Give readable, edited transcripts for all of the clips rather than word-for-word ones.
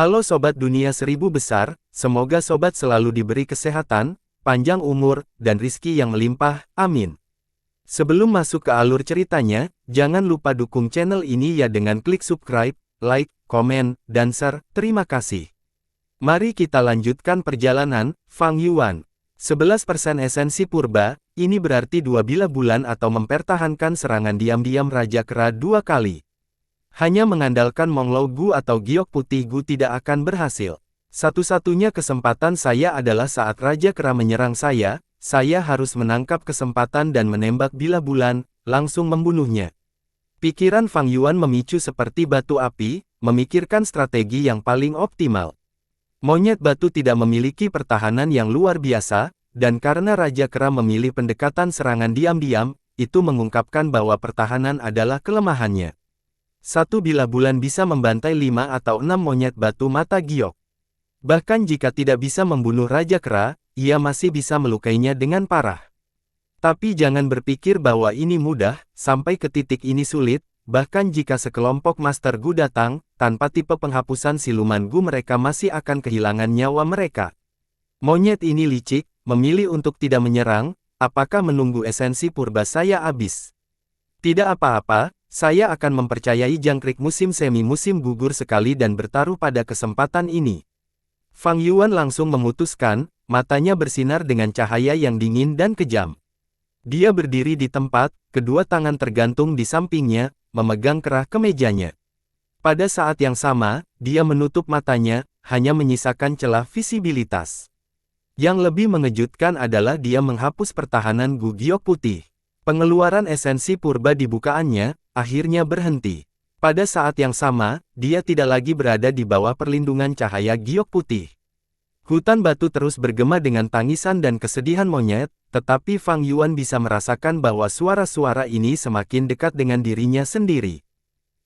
Halo Sobat Dunia Seribu Besar, semoga Sobat selalu diberi kesehatan, panjang umur, dan rizki yang melimpah, amin. Sebelum masuk ke alur ceritanya, jangan lupa dukung channel ini ya dengan klik subscribe, like, komen, dan share, terima kasih. Mari kita lanjutkan perjalanan, Fang Yuan. 11% esensi purba, ini berarti 2 bila bulan atau mempertahankan serangan diam-diam Raja Kera 2 kali. Hanya mengandalkan Monglou Gu atau Giok Putih Gu tidak akan berhasil. Satu-satunya kesempatan saya adalah saat Raja Kera menyerang saya harus menangkap kesempatan dan menembak bila bulan, langsung membunuhnya. Pikiran Fang Yuan memicu seperti batu api, memikirkan strategi yang paling optimal. Monyet batu tidak memiliki pertahanan yang luar biasa, dan karena Raja Kera memilih pendekatan serangan diam-diam, itu mengungkapkan bahwa pertahanan adalah kelemahannya. Satu bila bulan bisa membantai 5 atau 6 monyet batu mata giok. Bahkan jika tidak bisa membunuh Raja Kera, ia masih bisa melukainya dengan parah. Tapi jangan berpikir bahwa ini mudah, sampai ke titik ini sulit, bahkan jika sekelompok Master Gu datang, tanpa tipe penghapusan siluman Gu mereka masih akan kehilangan nyawa mereka. Monyet ini licik, memilih untuk tidak menyerang, apakah menunggu esensi purba saya habis? Tidak apa-apa. Saya akan mempercayai jangkrik musim semi musim gugur sekali dan bertaruh pada kesempatan ini. Fang Yuan langsung memutuskan, matanya bersinar dengan cahaya yang dingin dan kejam. Dia berdiri di tempat, kedua tangan tergantung di sampingnya, memegang kerah kemejanya. Pada saat yang sama, dia menutup matanya, hanya menyisakan celah visibilitas. Yang lebih mengejutkan adalah dia menghapus pertahanan Gu Giok Putih. Pengeluaran esensi purba di bukaannya akhirnya berhenti. Pada saat yang sama, dia tidak lagi berada di bawah perlindungan cahaya giok putih. Hutan batu terus bergema dengan tangisan dan kesedihan monyet, tetapi Fang Yuan bisa merasakan bahwa suara-suara ini semakin dekat dengan dirinya sendiri.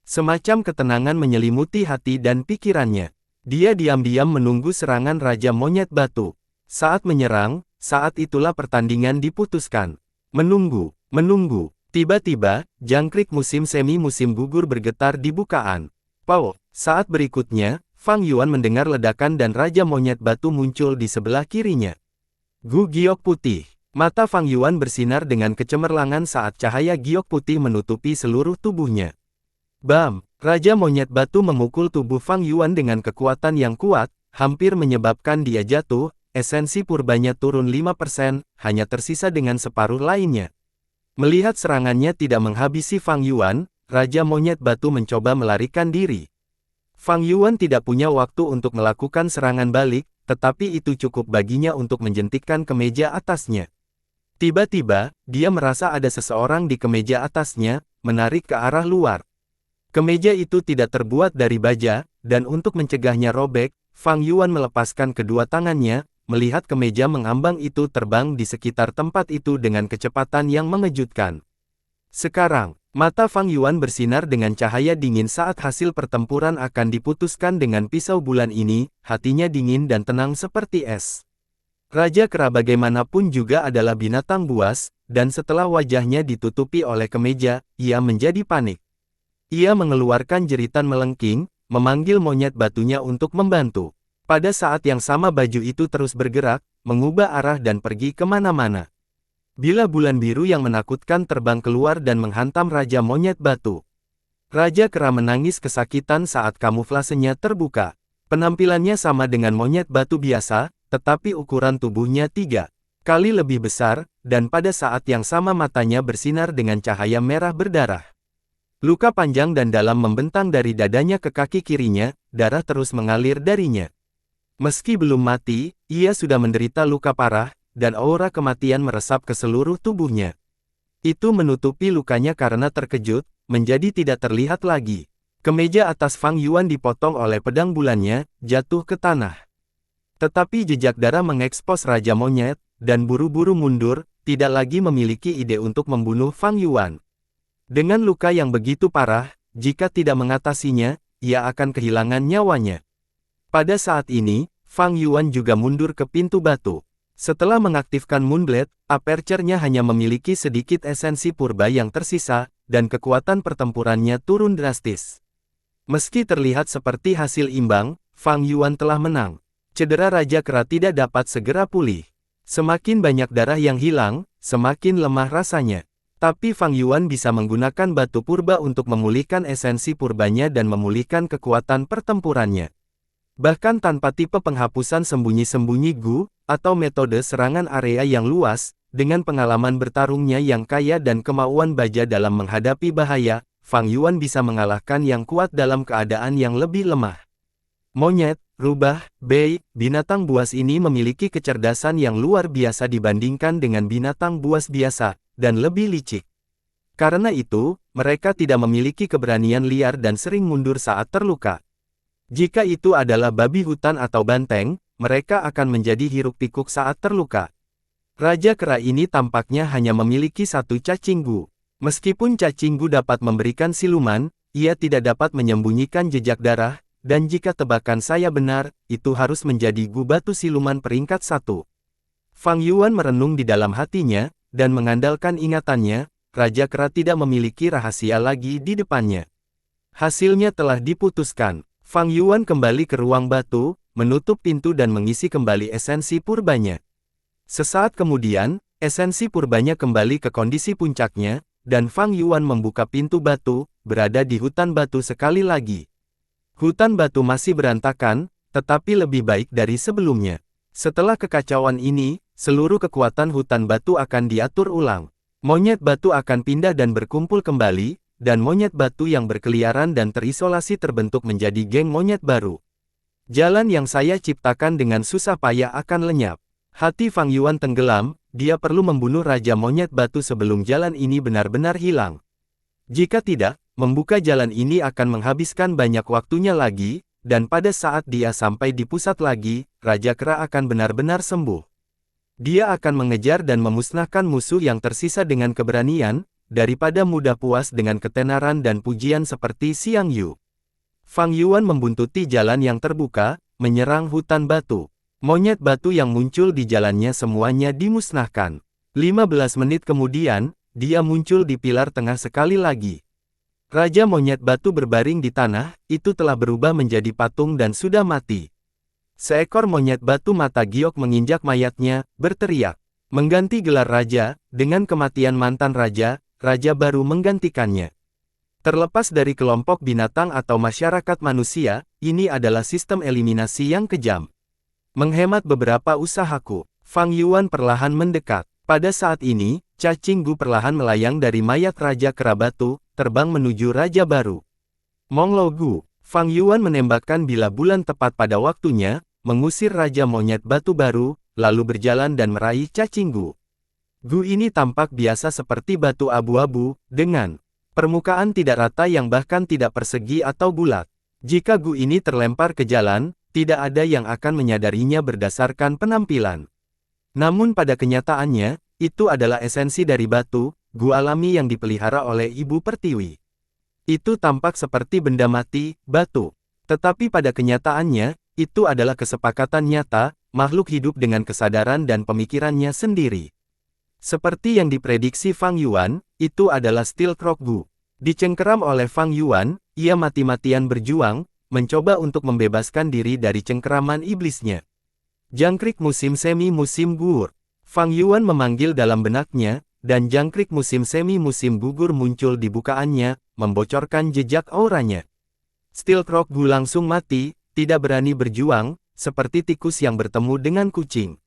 Semacam ketenangan menyelimuti hati dan pikirannya. Dia diam-diam menunggu serangan Raja Monyet Batu. Saat menyerang, saat itulah pertandingan diputuskan. Menunggu. Tiba-tiba, jangkrik musim semi musim gugur bergetar di bukaan. Saat berikutnya, Fang Yuan mendengar ledakan dan Raja Monyet Batu muncul di sebelah kirinya. Gu Giok Putih. Mata Fang Yuan bersinar dengan kecemerlangan saat cahaya giok putih menutupi seluruh tubuhnya. Bam! Raja Monyet Batu memukul tubuh Fang Yuan dengan kekuatan yang kuat, hampir menyebabkan dia jatuh, esensi purbanya turun 5%, hanya tersisa dengan separuh lainnya. Melihat serangannya tidak menghabisi Fang Yuan, Raja Monyet Batu mencoba melarikan diri. Fang Yuan tidak punya waktu untuk melakukan serangan balik, tetapi itu cukup baginya untuk menjentikkan kemeja atasnya. Tiba-tiba, dia merasa ada seseorang di kemeja atasnya, menarik ke arah luar. Kemeja itu tidak terbuat dari baja, dan untuk mencegahnya robek, Fang Yuan melepaskan kedua tangannya, melihat kemeja mengambang itu terbang di sekitar tempat itu dengan kecepatan yang mengejutkan. Sekarang, mata Fang Yuan bersinar dengan cahaya dingin saat hasil pertempuran akan diputuskan dengan pisau bulan ini, hatinya dingin dan tenang seperti es. Raja Kera bagaimanapun juga adalah binatang buas, dan setelah wajahnya ditutupi oleh kemeja, ia menjadi panik. Ia mengeluarkan jeritan melengking, memanggil monyet batunya untuk membantu. Pada saat yang sama baju itu terus bergerak, mengubah arah dan pergi kemana-mana. Bila bulan biru yang menakutkan terbang keluar dan menghantam Raja Monyet Batu. Raja Kera menangis kesakitan saat kamuflasenya terbuka. Penampilannya sama dengan monyet batu biasa, tetapi ukuran tubuhnya 3 kali lebih besar, dan pada saat yang sama matanya bersinar dengan cahaya merah berdarah. Luka panjang dan dalam membentang dari dadanya ke kaki kirinya, darah terus mengalir darinya. Meski belum mati, ia sudah menderita luka parah, dan aura kematian meresap ke seluruh tubuhnya. Itu menutupi lukanya karena terkejut, menjadi tidak terlihat lagi. Kemeja atas Fang Yuan dipotong oleh pedang bulannya, jatuh ke tanah. Tetapi jejak darah mengekspos Raja Monyet, dan buru-buru mundur, tidak lagi memiliki ide untuk membunuh Fang Yuan. Dengan luka yang begitu parah, jika tidak mengatasinya, ia akan kehilangan nyawanya. Pada saat ini, Fang Yuan juga mundur ke pintu batu. Setelah mengaktifkan Moonblade, aperture-nya hanya memiliki sedikit esensi purba yang tersisa, dan kekuatan pertempurannya turun drastis. Meski terlihat seperti hasil imbang, Fang Yuan telah menang. Cedera Raja Kera tidak dapat segera pulih. Semakin banyak darah yang hilang, semakin lemah rasanya. Tapi Fang Yuan bisa menggunakan batu purba untuk memulihkan esensi purbanya dan memulihkan kekuatan pertempurannya. Bahkan tanpa tipe penghapusan sembunyi-sembunyi Gu, atau metode serangan area yang luas, dengan pengalaman bertarungnya yang kaya dan kemauan baja dalam menghadapi bahaya, Fang Yuan bisa mengalahkan yang kuat dalam keadaan yang lebih lemah. Monyet, rubah, bei, binatang buas ini memiliki kecerdasan yang luar biasa dibandingkan dengan binatang buas biasa, dan lebih licik. Karena itu, mereka tidak memiliki keberanian liar dan sering mundur saat terluka. Jika itu adalah babi hutan atau banteng, mereka akan menjadi hiruk-pikuk saat terluka. Raja Kera ini tampaknya hanya memiliki satu cacing Gu. Meskipun cacing Gu dapat memberikan siluman, ia tidak dapat menyembunyikan jejak darah, dan jika tebakan saya benar, itu harus menjadi Gu batu siluman peringkat 1. Fang Yuan merenung di dalam hatinya, dan mengandalkan ingatannya, Raja Kera tidak memiliki rahasia lagi di depannya. Hasilnya telah diputuskan. Fang Yuan kembali ke ruang batu, menutup pintu dan mengisi kembali esensi purbanya. Sesaat kemudian, esensi purbanya kembali ke kondisi puncaknya, dan Fang Yuan membuka pintu batu, berada di hutan batu sekali lagi. Hutan batu masih berantakan, tetapi lebih baik dari sebelumnya. Setelah kekacauan ini, seluruh kekuatan hutan batu akan diatur ulang. Monyet batu akan pindah dan berkumpul kembali, dan monyet batu yang berkeliaran dan terisolasi terbentuk menjadi geng monyet baru. Jalan yang saya ciptakan dengan susah payah akan lenyap. Hati Fang Yuan tenggelam, dia perlu membunuh Raja Monyet Batu sebelum jalan ini benar-benar hilang. Jika tidak, membuka jalan ini akan menghabiskan banyak waktunya lagi, dan pada saat dia sampai di pusat lagi, Raja Kera akan benar-benar sembuh. Dia akan mengejar dan memusnahkan musuh yang tersisa dengan keberanian, daripada mudah puas dengan ketenaran dan pujian seperti Xiang Yu. Fang Yuan membuntuti jalan yang terbuka, menyerang hutan batu. Monyet batu yang muncul di jalannya semuanya dimusnahkan. 15 menit kemudian, dia muncul di pilar tengah sekali lagi. Raja monyet batu berbaring di tanah, itu telah berubah menjadi patung dan sudah mati. Seekor monyet batu mata giok menginjak mayatnya, berteriak. Mengganti gelar raja, dengan kematian mantan raja, raja baru menggantikannya. Terlepas dari kelompok binatang atau masyarakat manusia, ini adalah sistem eliminasi yang kejam. Menghemat beberapa usahaku, Fang Yuan perlahan mendekat. Pada saat ini, cacing Gu perlahan melayang dari mayat Raja Kera Batu, terbang menuju Raja Baru. Monglo Gu, Fang Yuan menembakkan bila bulan tepat pada waktunya, mengusir Raja Monyet Batu Baru, lalu berjalan dan meraih cacing Gu. Gu ini tampak biasa seperti batu abu-abu, dengan permukaan tidak rata yang bahkan tidak persegi atau bulat. Jika Gu ini terlempar ke jalan, tidak ada yang akan menyadarinya berdasarkan penampilan. Namun pada kenyataannya, itu adalah esensi dari batu, Gu alami yang dipelihara oleh Ibu Pertiwi. Itu tampak seperti benda mati, batu. Tetapi pada kenyataannya, itu adalah kesepakatan nyata, makhluk hidup dengan kesadaran dan pemikirannya sendiri. Seperti yang diprediksi Fang Yuan, itu adalah Steel Croc Gu. Dicengkeram oleh Fang Yuan, ia mati-matian berjuang, mencoba untuk membebaskan diri dari cengkeraman iblisnya. Jangkrik musim semi-musim gugur. Fang Yuan memanggil dalam benaknya, dan jangkrik musim semi-musim gugur muncul di bukaannya, membocorkan jejak auranya. Steel Croc Gu langsung mati, tidak berani berjuang, seperti tikus yang bertemu dengan kucing.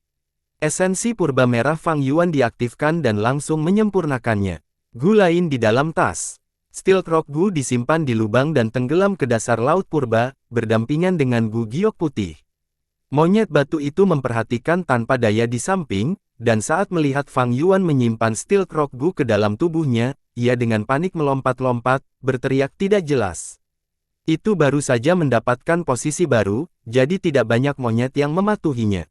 Esensi purba merah Fang Yuan diaktifkan dan langsung menyempurnakannya. Gu lain di dalam tas. Steel Croc Gu disimpan di lubang dan tenggelam ke dasar laut purba, berdampingan dengan Gu giok putih. Monyet batu itu memperhatikan tanpa daya di samping, dan saat melihat Fang Yuan menyimpan Steel Croc Gu ke dalam tubuhnya, ia dengan panik melompat-lompat, berteriak tidak jelas. Itu baru saja mendapatkan posisi baru, jadi tidak banyak monyet yang mematuhinya.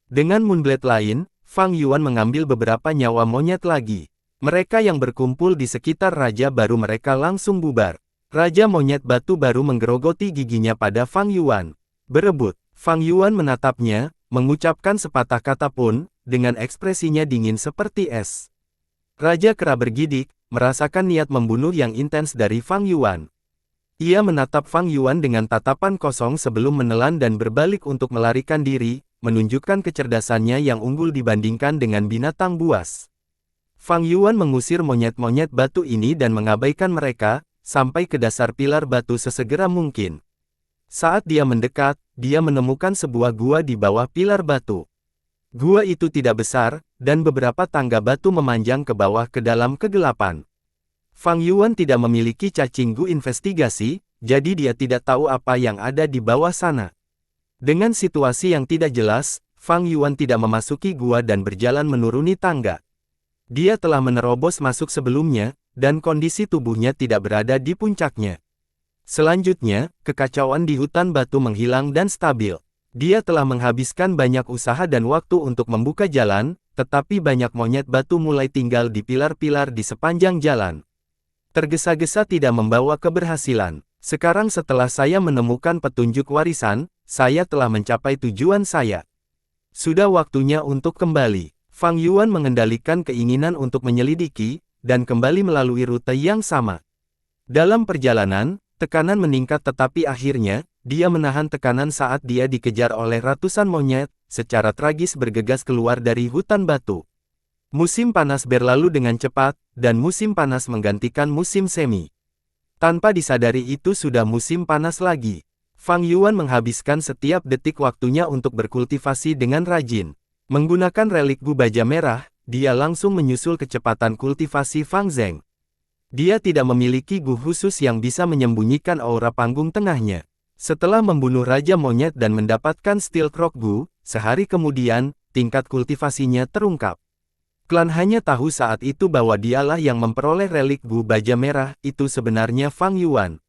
Dengan Moonblade lain, Fang Yuan mengambil beberapa nyawa monyet lagi. Mereka yang berkumpul di sekitar Raja Baru mereka langsung bubar. Raja Monyet Batu Baru menggerogoti giginya pada Fang Yuan. Berebut. Fang Yuan menatapnya, mengucapkan sepatah kata pun, dengan ekspresinya dingin seperti es. Raja Kera bergidik, merasakan niat membunuh yang intens dari Fang Yuan. Ia menatap Fang Yuan dengan tatapan kosong sebelum menelan dan berbalik untuk melarikan diri, menunjukkan kecerdasannya yang unggul dibandingkan dengan binatang buas. Fang Yuan mengusir monyet-monyet batu ini dan mengabaikan mereka, sampai ke dasar pilar batu sesegera mungkin. Saat dia mendekat, dia menemukan sebuah gua di bawah pilar batu. Gua itu tidak besar, dan beberapa tangga batu memanjang ke bawah ke dalam kegelapan. Fang Yuan tidak memiliki cacing gu investigasi, jadi dia tidak tahu apa yang ada di bawah sana. Dengan situasi yang tidak jelas, Fang Yuan tidak memasuki gua dan berjalan menuruni tangga. Dia telah menerobos masuk sebelumnya, dan kondisi tubuhnya tidak berada di puncaknya. Selanjutnya, kekacauan di hutan batu menghilang dan stabil. Dia telah menghabiskan banyak usaha dan waktu untuk membuka jalan, tetapi banyak monyet batu mulai tinggal di pilar-pilar di sepanjang jalan. Tergesa-gesa tidak membawa keberhasilan. Sekarang setelah saya menemukan petunjuk warisan, saya telah mencapai tujuan saya. Sudah waktunya untuk kembali. Fang Yuan mengendalikan keinginan untuk menyelidiki, dan kembali melalui rute yang sama. Dalam perjalanan, tekanan meningkat tetapi akhirnya, dia menahan tekanan saat dia dikejar oleh ratusan monyet, secara tragis bergegas keluar dari hutan batu. Musim panas berlalu dengan cepat, dan musim panas menggantikan musim semi. Tanpa disadari itu sudah musim panas lagi. Fang Yuan menghabiskan setiap detik waktunya untuk berkultivasi dengan rajin. Menggunakan relik gu baja merah, dia langsung menyusul kecepatan kultivasi Fang Zheng. Dia tidak memiliki gu khusus yang bisa menyembunyikan aura panggung tengahnya. Setelah membunuh Raja Monyet dan mendapatkan Steel Croc Gu, sehari kemudian, tingkat kultivasinya terungkap. Klan hanya tahu saat itu bahwa dialah yang memperoleh relik gu baja merah, itu sebenarnya Fang Yuan.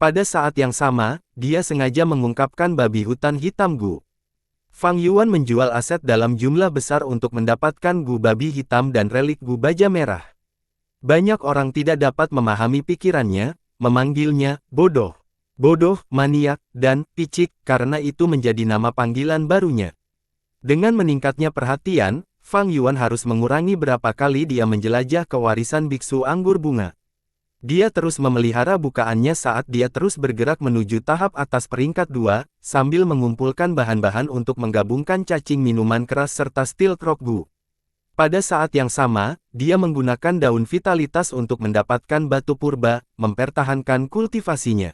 Pada saat yang sama, dia sengaja mengungkapkan babi hutan hitam gu. Fang Yuan menjual aset dalam jumlah besar untuk mendapatkan gu babi hitam dan relik gu baja merah. Banyak orang tidak dapat memahami pikirannya, memanggilnya bodoh. Bodoh, maniak, dan picik, karena itu menjadi nama panggilan barunya. Dengan meningkatnya perhatian, Fang Yuan harus mengurangi berapa kali dia menjelajah ke warisan biksu anggur bunga. Dia terus memelihara bukaannya saat dia terus bergerak menuju tahap atas peringkat 2, sambil mengumpulkan bahan-bahan untuk menggabungkan cacing minuman keras serta Steel Croc Gu. Pada saat yang sama, dia menggunakan daun vitalitas untuk mendapatkan batu purba, mempertahankan kultivasinya.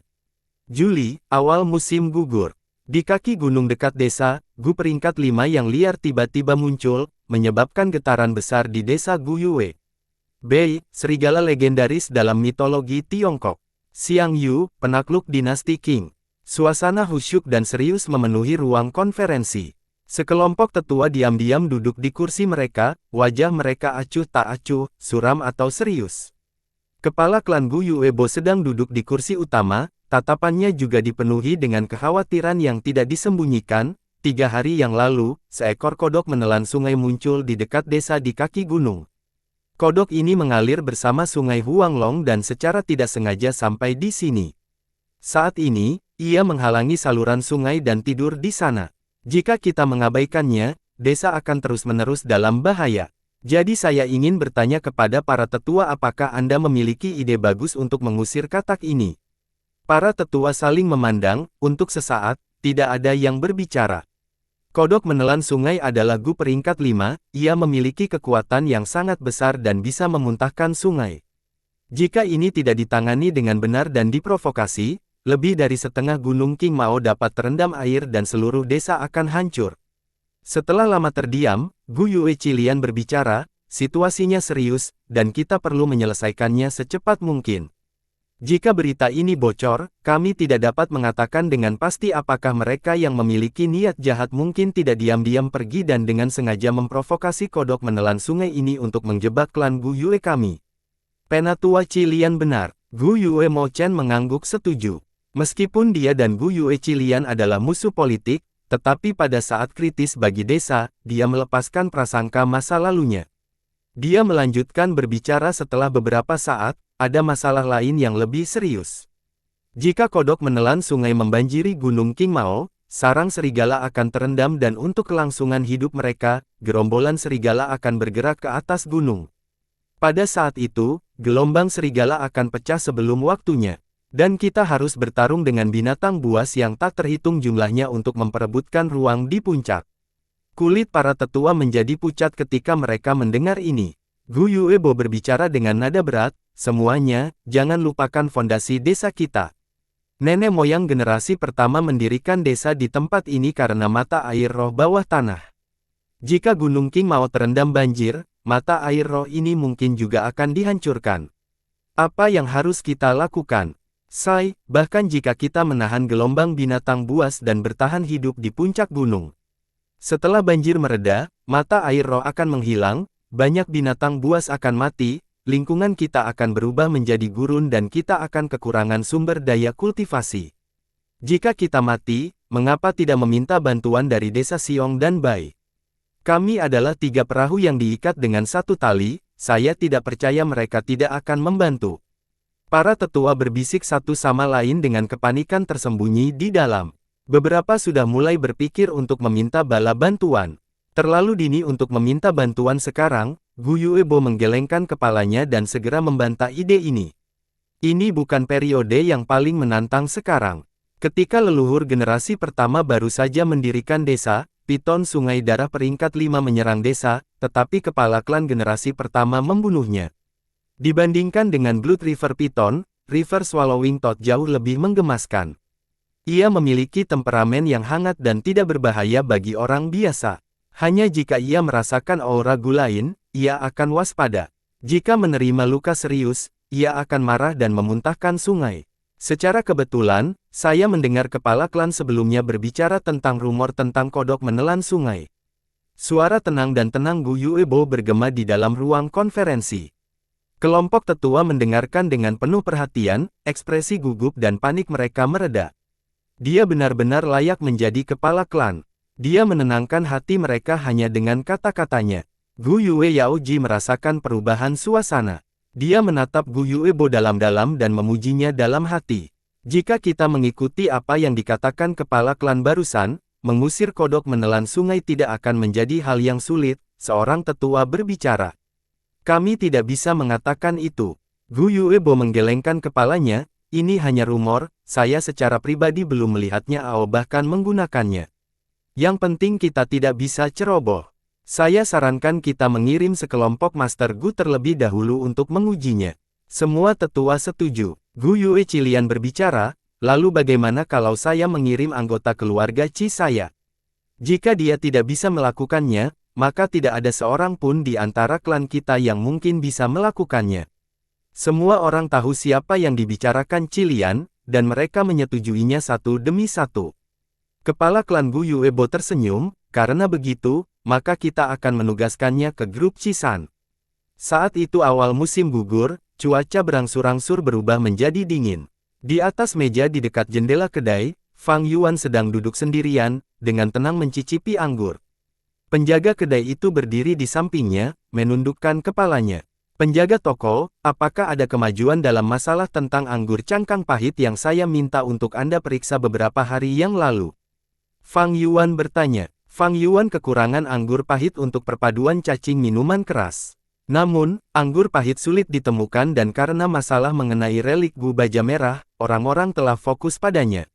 Juli, awal musim gugur. Di kaki gunung dekat desa, gu peringkat 5 yang liar tiba-tiba muncul, menyebabkan getaran besar di desa Gu Yue. Bei, serigala legendaris dalam mitologi Tiongkok. Xiang Yu, penakluk dinasti Qing. Suasana khusyuk dan serius memenuhi ruang konferensi. Sekelompok tetua diam-diam duduk di kursi mereka, wajah mereka acuh tak acuh, suram atau serius. Kepala klan Gu Yuebo sedang duduk di kursi utama, tatapannya juga dipenuhi dengan kekhawatiran yang tidak disembunyikan. 3 hari yang lalu, seekor kodok menelan sungai muncul di dekat desa di kaki gunung. Kodok ini mengalir bersama sungai Huanglong dan secara tidak sengaja sampai di sini. Saat ini, ia menghalangi saluran sungai dan tidur di sana. Jika kita mengabaikannya, desa akan terus-menerus dalam bahaya. Jadi saya ingin bertanya kepada para tetua apakah Anda memiliki ide bagus untuk mengusir katak ini. Para tetua saling memandang, untuk sesaat, tidak ada yang berbicara. Kodok menelan sungai adalah gu peringkat 5, ia memiliki kekuatan yang sangat besar dan bisa memuntahkan sungai. Jika ini tidak ditangani dengan benar dan diprovokasi, lebih dari setengah gunung King Mao dapat terendam air dan seluruh desa akan hancur. Setelah lama terdiam, Gu Yue Qilian berbicara, situasinya serius, dan kita perlu menyelesaikannya secepat mungkin. Jika berita ini bocor, kami tidak dapat mengatakan dengan pasti apakah mereka yang memiliki niat jahat mungkin tidak diam-diam pergi dan dengan sengaja memprovokasi kodok menelan sungai ini untuk menjebak klan Gu Yue kami. Penatua Qilian benar. Gu Yue Mo Chen mengangguk setuju. Meskipun dia dan Gu Yue Qilian adalah musuh politik, tetapi pada saat kritis bagi desa, dia melepaskan prasangka masa lalunya. Dia melanjutkan berbicara setelah beberapa saat, ada masalah lain yang lebih serius. Jika kodok menelan sungai membanjiri gunung King Mao, sarang serigala akan terendam dan untuk kelangsungan hidup mereka, gerombolan serigala akan bergerak ke atas gunung. Pada saat itu, gelombang serigala akan pecah sebelum waktunya. Dan kita harus bertarung dengan binatang buas yang tak terhitung jumlahnya untuk memperebutkan ruang di puncak. Kulit para tetua menjadi pucat ketika mereka mendengar ini. Gu Yuebo berbicara dengan nada berat, semuanya, jangan lupakan fondasi desa kita. Nenek moyang generasi pertama mendirikan desa di tempat ini karena mata air roh bawah tanah. Jika Gunung King mau terendam banjir, mata air roh ini mungkin juga akan dihancurkan. Apa yang harus kita lakukan? Bahkan jika kita menahan gelombang binatang buas dan bertahan hidup di puncak gunung. Setelah banjir mereda, mata air roh akan menghilang, banyak binatang buas akan mati, lingkungan kita akan berubah menjadi gurun dan kita akan kekurangan sumber daya kultivasi. Jika kita mati, mengapa tidak meminta bantuan dari desa Siong dan Bai? Kami adalah 3 perahu yang diikat dengan 1 tali, saya tidak percaya mereka tidak akan membantu. Para tetua berbisik satu sama lain dengan kepanikan tersembunyi di dalam. Beberapa sudah mulai berpikir untuk meminta bala bantuan. Terlalu dini untuk meminta bantuan sekarang, Gu Yuebo menggelengkan kepalanya dan segera membantah ide ini. Ini bukan periode yang paling menantang sekarang. Ketika leluhur generasi pertama baru saja mendirikan desa, Piton Sungai Darah peringkat 5 menyerang desa, tetapi kepala klan generasi pertama membunuhnya. Dibandingkan dengan Blood River Piton, River Swallowing Toad jauh lebih menggemaskan. Ia memiliki temperamen yang hangat dan tidak berbahaya bagi orang biasa. Hanya jika ia merasakan aura Gu lain, ia akan waspada. Jika menerima luka serius, ia akan marah dan memuntahkan sungai. Secara kebetulan, saya mendengar kepala klan sebelumnya berbicara tentang rumor tentang kodok menelan sungai. Suara tenang dan tenang Gu Yuebo bergema di dalam ruang konferensi. Kelompok tetua mendengarkan dengan penuh perhatian, ekspresi gugup dan panik mereka mereda. Dia benar-benar layak menjadi kepala klan. Dia menenangkan hati mereka hanya dengan kata-katanya. Gu Yue Yaoji merasakan perubahan suasana. Dia menatap Gu Yuebo dalam-dalam dan memujinya dalam hati. Jika kita mengikuti apa yang dikatakan kepala klan barusan, mengusir kodok menelan sungai tidak akan menjadi hal yang sulit, seorang tetua berbicara. Kami tidak bisa mengatakan itu. Gu Yuebo menggelengkan kepalanya, ini hanya rumor, saya secara pribadi belum melihatnya atau bahkan menggunakannya. Yang penting kita tidak bisa ceroboh. Saya sarankan kita mengirim sekelompok Master Gu terlebih dahulu untuk mengujinya. Semua tetua setuju. Gu Yue Cilian berbicara, lalu bagaimana kalau saya mengirim anggota keluarga Qi saya? Jika dia tidak bisa melakukannya, maka tidak ada seorang pun di antara klan kita yang mungkin bisa melakukannya. Semua orang tahu siapa yang dibicarakan Cilian, dan mereka menyetujuinya satu demi satu. Kepala klan Gu Yuebo tersenyum, karena begitu, maka kita akan menugaskannya ke grup Cisan. Saat itu awal musim gugur, cuaca berangsur-angsur berubah menjadi dingin. Di atas meja di dekat jendela kedai, Fang Yuan sedang duduk sendirian, dengan tenang mencicipi anggur. Penjaga kedai itu berdiri di sampingnya, menundukkan kepalanya. Penjaga toko, apakah ada kemajuan dalam masalah tentang anggur cangkang pahit yang saya minta untuk Anda periksa beberapa hari yang lalu? Fang Yuan bertanya. Fang Yuan kekurangan anggur pahit untuk perpaduan cacing minuman keras. Namun, anggur pahit sulit ditemukan dan karena masalah mengenai relik Gu Baja Merah, orang-orang telah fokus padanya.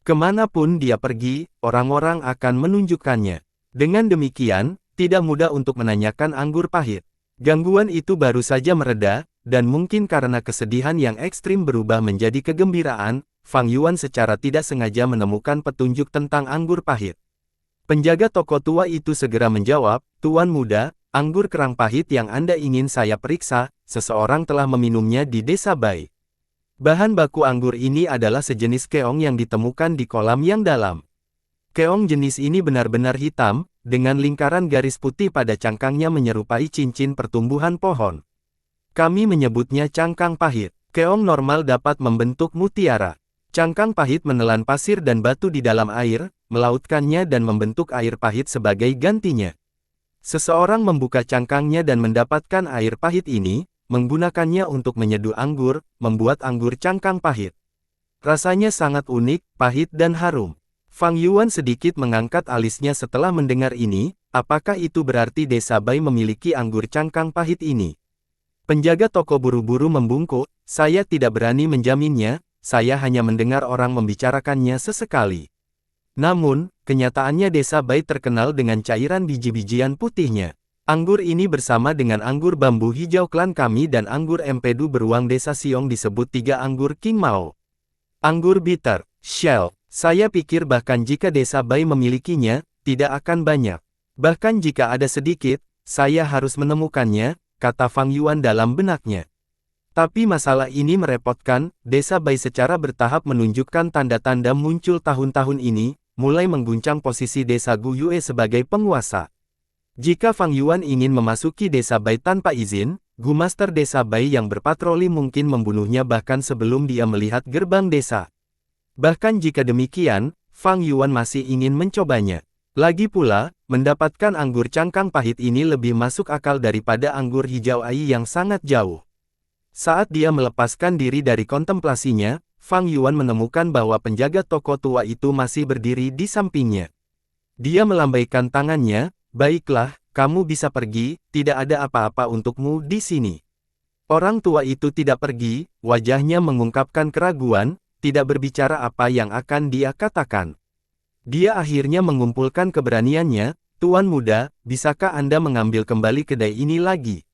Kemanapun dia pergi, orang-orang akan menunjukkannya. Dengan demikian, tidak mudah untuk menanyakan anggur pahit. Gangguan itu baru saja mereda, dan mungkin karena kesedihan yang ekstrim berubah menjadi kegembiraan, Fang Yuan secara tidak sengaja menemukan petunjuk tentang anggur pahit. Penjaga toko tua itu segera menjawab, Tuan muda, anggur kerang pahit yang Anda ingin saya periksa, seseorang telah meminumnya di desa Bai. Bahan baku anggur ini adalah sejenis keong yang ditemukan di kolam yang dalam. Keong jenis ini benar-benar hitam, dengan lingkaran garis putih pada cangkangnya menyerupai cincin pertumbuhan pohon. Kami menyebutnya cangkang pahit. Keong normal dapat membentuk mutiara. Cangkang pahit menelan pasir dan batu di dalam air, melautkannya dan membentuk air pahit sebagai gantinya. Seseorang membuka cangkangnya dan mendapatkan air pahit ini, menggunakannya untuk menyeduh anggur, membuat anggur cangkang pahit. Rasanya sangat unik, pahit dan harum. Fang Yuan sedikit mengangkat alisnya setelah mendengar ini, apakah itu berarti desa Bai memiliki anggur cangkang pahit ini? Penjaga toko buru-buru membungkuk, saya tidak berani menjaminnya, saya hanya mendengar orang membicarakannya sesekali. Namun, kenyataannya Desa Bai terkenal dengan cairan biji-bijian putihnya. Anggur ini bersama dengan anggur bambu hijau klan kami dan anggur empedu beruang Desa Siong disebut 3 anggur King Mao. Anggur bitter, Shell. Saya pikir bahkan jika Desa Bai memilikinya, tidak akan banyak. Bahkan jika ada sedikit, saya harus menemukannya, kata Fang Yuan dalam benaknya. Tapi masalah ini merepotkan, Desa Bai secara bertahap menunjukkan tanda-tanda muncul tahun-tahun ini, mulai mengguncang posisi Desa Gu Yue sebagai penguasa. Jika Fang Yuan ingin memasuki Desa Bai tanpa izin, Gu Master Desa Bai yang berpatroli mungkin membunuhnya bahkan sebelum dia melihat gerbang desa. Bahkan jika demikian, Fang Yuan masih ingin mencobanya. Lagi pula, mendapatkan anggur cangkang pahit ini lebih masuk akal daripada anggur hijau ai yang sangat jauh. Saat dia melepaskan diri dari kontemplasinya, Fang Yuan menemukan bahwa penjaga toko tua itu masih berdiri di sampingnya. Dia melambaikan tangannya, "Baiklah, kamu bisa pergi, tidak ada apa-apa untukmu di sini." Orang tua itu tidak pergi, wajahnya mengungkapkan keraguan, tidak berbicara apa yang akan dia katakan. Dia akhirnya mengumpulkan keberaniannya, "Tuan muda, bisakah Anda mengambil kembali kedai ini lagi?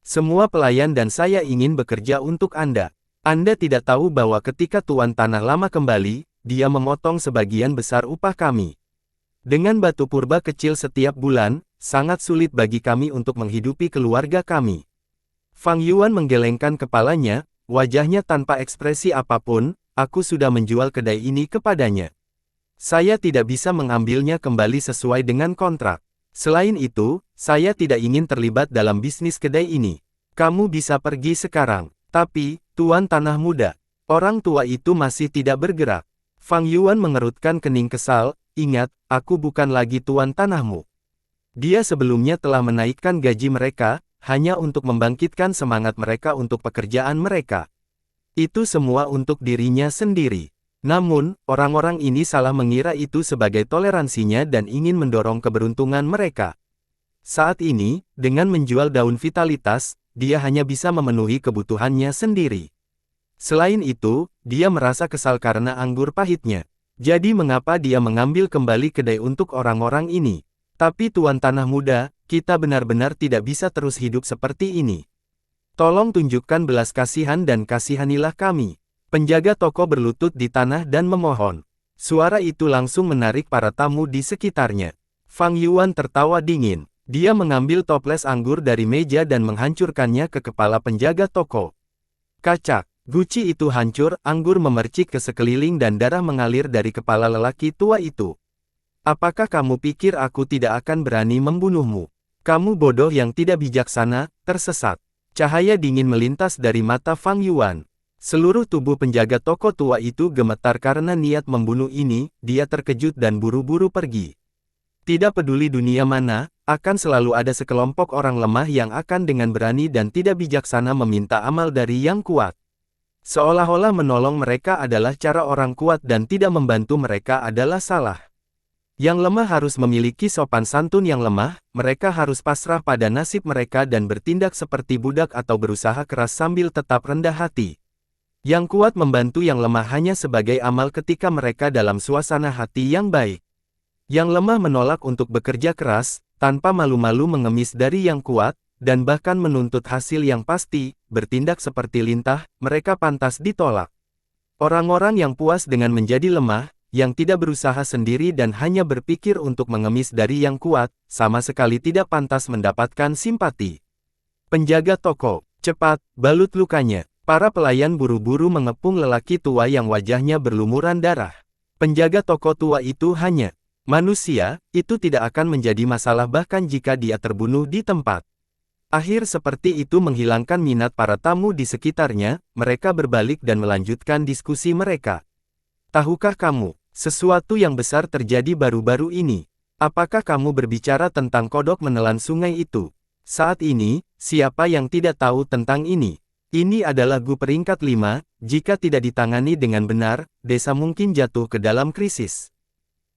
Semua pelayan dan saya ingin bekerja untuk Anda. Anda tidak tahu bahwa ketika Tuan Tanah Lama kembali, dia memotong sebagian besar upah kami. Dengan batu purba kecil setiap bulan, sangat sulit bagi kami untuk menghidupi keluarga kami." Fang Yuan menggelengkan kepalanya, wajahnya tanpa ekspresi apapun. "Aku sudah menjual kedai ini kepadanya. Saya tidak bisa mengambilnya kembali sesuai dengan kontrak. Selain itu, saya tidak ingin terlibat dalam bisnis kedai ini. Kamu bisa pergi sekarang." "Tapi, Tuan Tanah Muda." Orang tua itu masih tidak bergerak. Fang Yuan mengerutkan kening kesal, "Ingat, aku bukan lagi Tuan Tanahmu." Dia sebelumnya telah menaikkan gaji mereka, hanya untuk membangkitkan semangat mereka untuk pekerjaan mereka. Itu semua untuk dirinya sendiri. Namun, orang-orang ini salah mengira itu sebagai toleransinya dan ingin mendorong keberuntungan mereka. Saat ini, dengan menjual daun vitalitas, dia hanya bisa memenuhi kebutuhannya sendiri. Selain itu, dia merasa kesal karena anggur pahitnya. Jadi mengapa dia mengambil kembali kedai untuk orang-orang ini? Tapi Tuan Tanah Muda, kita benar-benar tidak bisa terus hidup seperti ini. Tolong tunjukkan belas kasihan dan kasihanilah kami. Penjaga toko berlutut di tanah dan memohon. Suara itu langsung menarik para tamu di sekitarnya. Fang Yuan tertawa dingin. Dia mengambil toples anggur dari meja dan menghancurkannya ke kepala penjaga toko. Kacak. Guci itu hancur, anggur memercik ke sekeliling dan darah mengalir dari kepala lelaki tua itu. "Apakah kamu pikir aku tidak akan berani membunuhmu? Kamu bodoh yang tidak bijaksana, tersesat." Cahaya dingin melintas dari mata Fang Yuan. Seluruh tubuh penjaga toko tua itu gemetar karena niat membunuh ini, dia terkejut dan buru-buru pergi. Tidak peduli dunia mana, akan selalu ada sekelompok orang lemah yang akan dengan berani dan tidak bijaksana meminta amal dari yang kuat. Seolah-olah menolong mereka adalah cara orang kuat dan tidak membantu mereka adalah salah. Yang lemah harus memiliki sopan santun yang lemah, mereka harus pasrah pada nasib mereka dan bertindak seperti budak atau berusaha keras sambil tetap rendah hati. Yang kuat membantu yang lemah hanya sebagai amal ketika mereka dalam suasana hati yang baik. Yang lemah menolak untuk bekerja keras, tanpa malu-malu mengemis dari yang kuat, dan bahkan menuntut hasil yang pasti, bertindak seperti lintah, mereka pantas ditolak. Orang-orang yang puas dengan menjadi lemah, yang tidak berusaha sendiri dan hanya berpikir untuk mengemis dari yang kuat, sama sekali tidak pantas mendapatkan simpati. Penjaga toko, cepat, balut lukanya. Para pelayan buru-buru mengepung lelaki tua yang wajahnya berlumuran darah. Penjaga toko tua itu hanya manusia, itu tidak akan menjadi masalah bahkan jika dia terbunuh di tempat. Akhir seperti itu menghilangkan minat para tamu di sekitarnya, mereka berbalik dan melanjutkan diskusi mereka. "Tahukah kamu, sesuatu yang besar terjadi baru-baru ini? Apakah kamu berbicara tentang kodok menelan sungai itu? Saat ini, siapa yang tidak tahu tentang ini? Ini adalah Gu peringkat 5, jika tidak ditangani dengan benar, desa mungkin jatuh ke dalam krisis.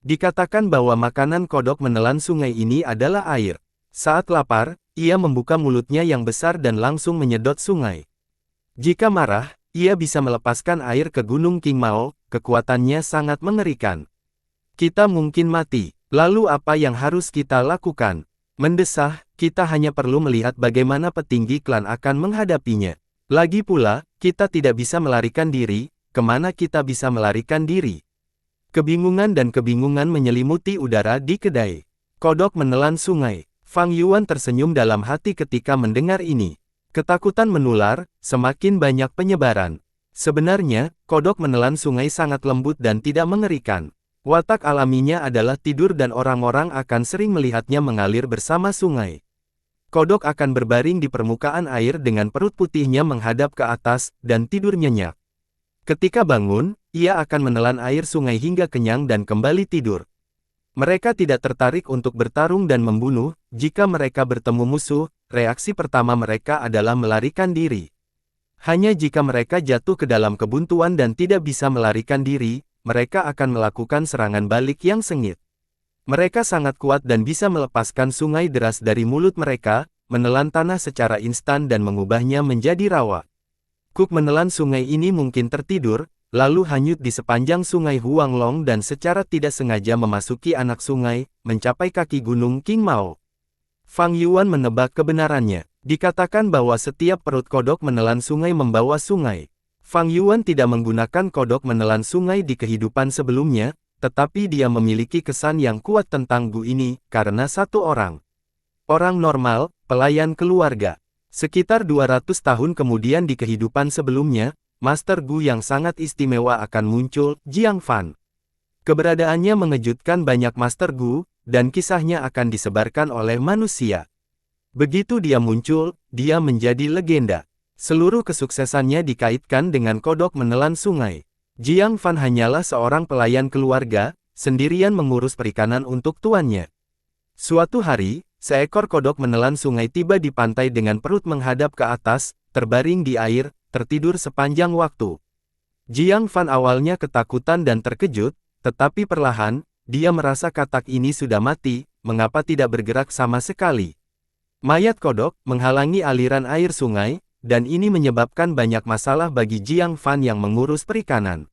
Dikatakan bahwa makanan kodok menelan sungai ini adalah air. Saat lapar, ia membuka mulutnya yang besar dan langsung menyedot sungai. Jika marah, ia bisa melepaskan air ke Gunung Qingmao, kekuatannya sangat mengerikan. Kita mungkin mati, lalu apa yang harus kita lakukan? Mendesah, kita hanya perlu melihat bagaimana petinggi klan akan menghadapinya. Lagi pula, kita tidak bisa melarikan diri, kemana kita bisa melarikan diri? Kebingungan dan kebingungan menyelimuti udara di kedai. Kodok menelan sungai. Fang Yuan tersenyum dalam hati ketika mendengar ini. Ketakutan menular, semakin banyak penyebaran. Sebenarnya, kodok menelan sungai sangat lembut dan tidak mengerikan. Watak alaminya adalah tidur dan orang-orang akan sering melihatnya mengalir bersama sungai. Kodok akan berbaring di permukaan air dengan perut putihnya menghadap ke atas, dan tidur nyenyak. Ketika bangun, ia akan menelan air sungai hingga kenyang dan kembali tidur. Mereka tidak tertarik untuk bertarung dan membunuh. Jika mereka bertemu musuh, reaksi pertama mereka adalah melarikan diri. Hanya jika mereka jatuh ke dalam kebuntuan dan tidak bisa melarikan diri, mereka akan melakukan serangan balik yang sengit. Mereka sangat kuat dan bisa melepaskan sungai deras dari mulut mereka, menelan tanah secara instan dan mengubahnya menjadi rawa. Cook menelan sungai ini mungkin tertidur, lalu hanyut di sepanjang sungai Huanglong dan secara tidak sengaja memasuki anak sungai, mencapai kaki Gunung Qingmao. Fang Yuan menebak kebenarannya. Dikatakan bahwa setiap perut kodok menelan sungai membawa sungai. Fang Yuan tidak menggunakan kodok menelan sungai di kehidupan sebelumnya, tetapi dia memiliki kesan yang kuat tentang Gu ini, karena satu orang. Orang normal, pelayan keluarga. Sekitar 200 tahun kemudian di kehidupan sebelumnya, Master Gu yang sangat istimewa akan muncul, Jiang Fan. Keberadaannya mengejutkan banyak Master Gu, dan kisahnya akan disebarkan oleh manusia. Begitu dia muncul, dia menjadi legenda. Seluruh kesuksesannya dikaitkan dengan kodok menelan sungai. Jiang Fan hanyalah seorang pelayan keluarga, sendirian mengurus perikanan untuk tuannya. Suatu hari, seekor kodok menelan sungai tiba di pantai dengan perut menghadap ke atas, terbaring di air, tertidur sepanjang waktu. Jiang Fan awalnya ketakutan dan terkejut, tetapi perlahan, dia merasa katak ini sudah mati, mengapa tidak bergerak sama sekali. Mayat kodok menghalangi aliran air sungai, dan ini menyebabkan banyak masalah bagi Jiang Fan yang mengurus perikanan.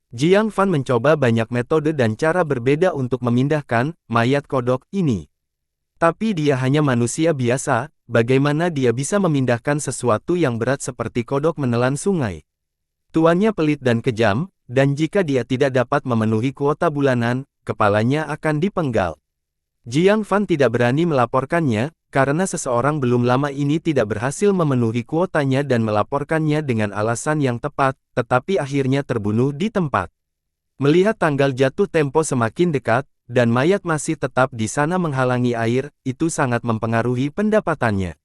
Jiang Fan mencoba banyak metode dan cara berbeda untuk memindahkan mayat kodok ini. Tapi dia hanya manusia biasa, bagaimana dia bisa memindahkan sesuatu yang berat seperti kodok menelan sungai? Tuannya pelit dan kejam, dan jika dia tidak dapat memenuhi kuota bulanan, kepalanya akan dipenggal. Jiang Fan tidak berani melaporkannya, karena seseorang belum lama ini tidak berhasil memenuhi kuotanya dan melaporkannya dengan alasan yang tepat, tetapi akhirnya terbunuh di tempat. Melihat tanggal jatuh tempo semakin dekat, dan mayat masih tetap di sana menghalangi air, itu sangat mempengaruhi pendapatannya.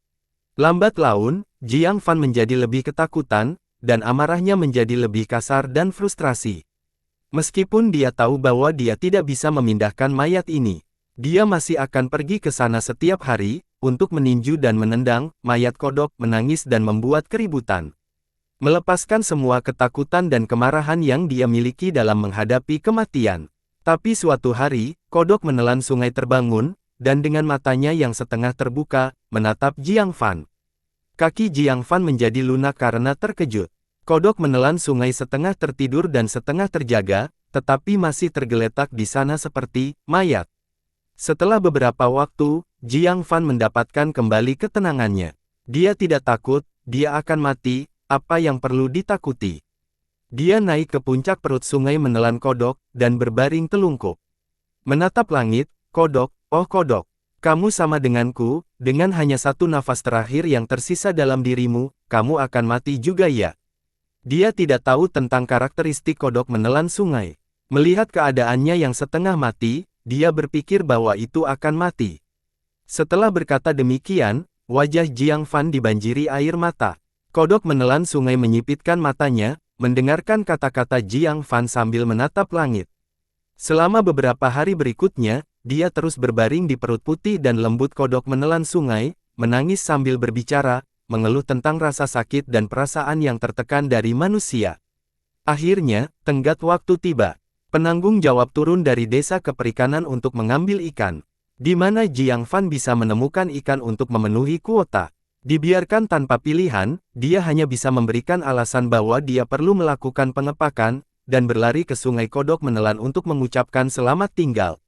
Lambat laun, Jiang Fan menjadi lebih ketakutan, dan amarahnya menjadi lebih kasar dan frustrasi. Meskipun dia tahu bahwa dia tidak bisa memindahkan mayat ini, dia masih akan pergi ke sana setiap hari, untuk meninju dan menendang, mayat kodok, menangis dan membuat keributan. Melepaskan semua ketakutan dan kemarahan yang dia miliki dalam menghadapi kematian. Tapi suatu hari, kodok menelan sungai terbangun, dan dengan matanya yang setengah terbuka, menatap Jiang Fan. Kaki Jiang Fan menjadi lunak karena terkejut. Kodok menelan sungai setengah tertidur dan setengah terjaga, tetapi masih tergeletak di sana seperti mayat. Setelah beberapa waktu, Jiang Fan mendapatkan kembali ketenangannya. Dia tidak takut, dia akan mati, apa yang perlu ditakuti? Dia naik ke puncak perut sungai menelan kodok, dan berbaring telungkup. Menatap langit, kodok, oh kodok, kamu sama denganku, dengan hanya satu nafas terakhir yang tersisa dalam dirimu, kamu akan mati juga ya. Dia tidak tahu tentang karakteristik kodok menelan sungai. Melihat keadaannya yang setengah mati, dia berpikir bahwa itu akan mati. Setelah berkata demikian, wajah Jiang Fan dibanjiri air mata. Kodok menelan sungai menyipitkan matanya, mendengarkan kata-kata Jiang Fan sambil menatap langit. Selama beberapa hari berikutnya, dia terus berbaring di perut putih dan lembut kodok menelan sungai, menangis sambil berbicara, mengeluh tentang rasa sakit dan perasaan yang tertekan dari manusia. Akhirnya, tenggat waktu tiba. Penanggung jawab turun dari desa ke perikanan untuk mengambil ikan. Di mana Jiang Fan bisa menemukan ikan untuk memenuhi kuota. Dibiarkan tanpa pilihan, dia hanya bisa memberikan alasan bahwa dia perlu melakukan pengepakan, dan berlari ke sungai kodok menelan untuk mengucapkan selamat tinggal.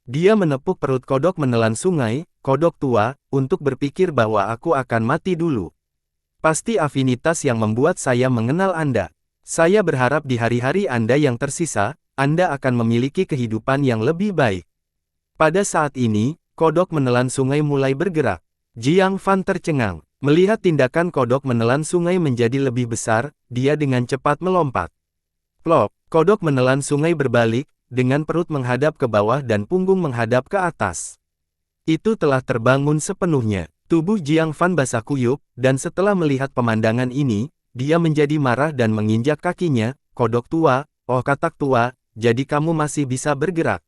Dia menepuk perut kodok menelan sungai, kodok tua, untuk berpikir bahwa aku akan mati dulu. Pasti afinitas yang membuat saya mengenal Anda. Saya berharap di hari-hari Anda yang tersisa, Anda akan memiliki kehidupan yang lebih baik. Pada saat ini, kodok menelan sungai mulai bergerak. Jiang Fan tercengang. Melihat tindakan kodok menelan sungai menjadi lebih besar, dia dengan cepat melompat. Plop, kodok menelan sungai berbalik, dengan perut menghadap ke bawah dan punggung menghadap ke atas. Itu telah terbangun sepenuhnya. Tubuh Jiang Fan basah kuyup, dan setelah melihat pemandangan ini, dia menjadi marah dan menginjak kakinya. Kodok tua, oh katak tua, jadi kamu masih bisa bergerak.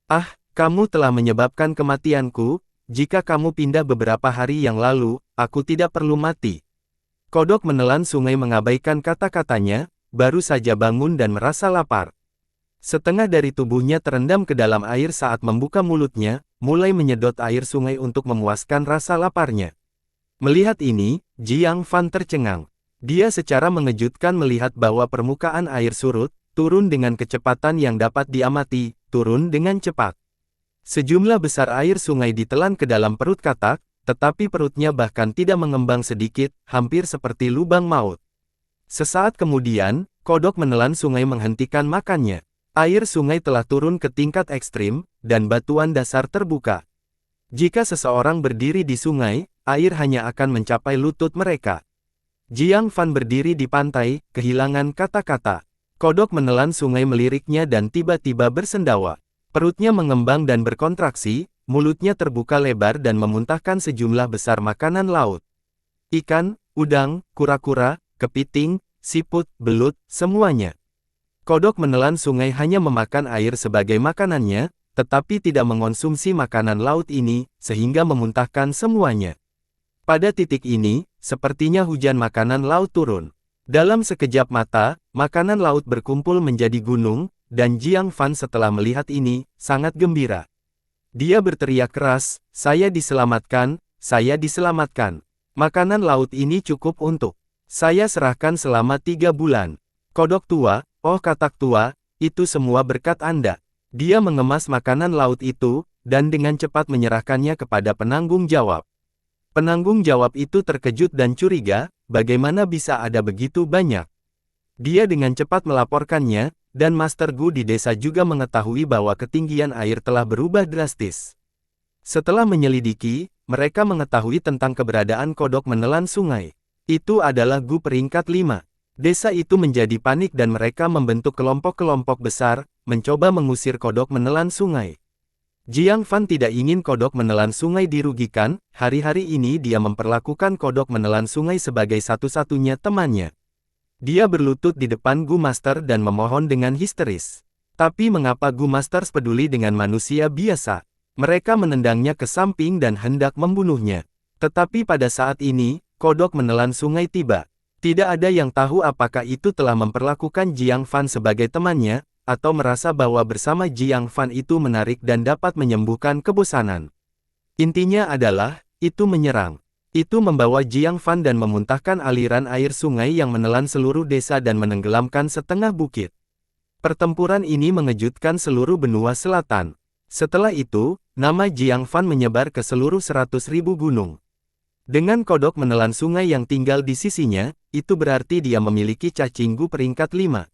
Ah, kamu telah menyebabkan kematianku. Jika kamu pindah beberapa hari yang lalu, aku tidak perlu mati. Kodok menelan sungai mengabaikan kata-katanya, baru saja bangun dan merasa lapar. Setengah dari tubuhnya terendam ke dalam air saat membuka mulutnya, mulai menyedot air sungai untuk memuaskan rasa laparnya. Melihat ini, Jiang Fan tercengang. Dia secara mengejutkan melihat bahwa permukaan air surut, turun dengan kecepatan yang dapat diamati, turun dengan cepat. Sejumlah besar air sungai ditelan ke dalam perut katak, tetapi perutnya bahkan tidak mengembang sedikit, hampir seperti lubang maut. Sesaat kemudian, kodok menelan sungai menghentikan makannya. Air sungai telah turun ke tingkat ekstrim, dan batuan dasar terbuka. Jika seseorang berdiri di sungai, air hanya akan mencapai lutut mereka. Jiang Fan berdiri di pantai, kehilangan kata-kata. Kodok menelan sungai meliriknya dan tiba-tiba bersendawa. Perutnya mengembang dan berkontraksi, mulutnya terbuka lebar dan memuntahkan sejumlah besar makanan laut. Ikan, udang, kura-kura, kepiting, siput, belut, semuanya. Kodok menelan sungai hanya memakan air sebagai makanannya, tetapi tidak mengonsumsi makanan laut ini, sehingga memuntahkan semuanya. Pada titik ini, sepertinya hujan makanan laut turun. Dalam sekejap mata, makanan laut berkumpul menjadi gunung, dan Jiang Fan setelah melihat ini, sangat gembira. Dia berteriak keras, saya diselamatkan, saya diselamatkan. Makanan laut ini cukup untuk saya serahkan selama 3 bulan. Kodok tua, oh katak tua, itu semua berkat Anda. Dia mengemas makanan laut itu, dan dengan cepat menyerahkannya kepada penanggung jawab. Penanggung jawab itu terkejut dan curiga, bagaimana bisa ada begitu banyak. Dia dengan cepat melaporkannya, dan Master Gu di desa juga mengetahui bahwa ketinggian air telah berubah drastis. Setelah menyelidiki, mereka mengetahui tentang keberadaan kodok menelan sungai. Itu adalah Gu peringkat 5. Desa itu menjadi panik dan mereka membentuk kelompok-kelompok besar, mencoba mengusir kodok menelan sungai. Jiang Fan tidak ingin kodok menelan sungai dirugikan, hari-hari ini dia memperlakukan kodok menelan sungai sebagai satu-satunya temannya. Dia berlutut di depan Gu Master dan memohon dengan histeris. Tapi mengapa Gu Master peduli dengan manusia biasa? Mereka menendangnya ke samping dan hendak membunuhnya. Tetapi pada saat ini, kodok menelan sungai tiba. Tidak ada yang tahu apakah itu telah memperlakukan Jiang Fan sebagai temannya, atau merasa bahwa bersama Jiang Fan itu menarik dan dapat menyembuhkan kebosanan. Intinya adalah, itu menyerang. Itu membawa Jiang Fan dan memuntahkan aliran air sungai yang menelan seluruh desa dan menenggelamkan setengah bukit. Pertempuran ini mengejutkan seluruh benua selatan. Setelah itu, nama Jiang Fan menyebar ke seluruh 100.000 gunung. Dengan kodok menelan sungai yang tinggal di sisinya, itu berarti dia memiliki cacing Gu peringkat 5.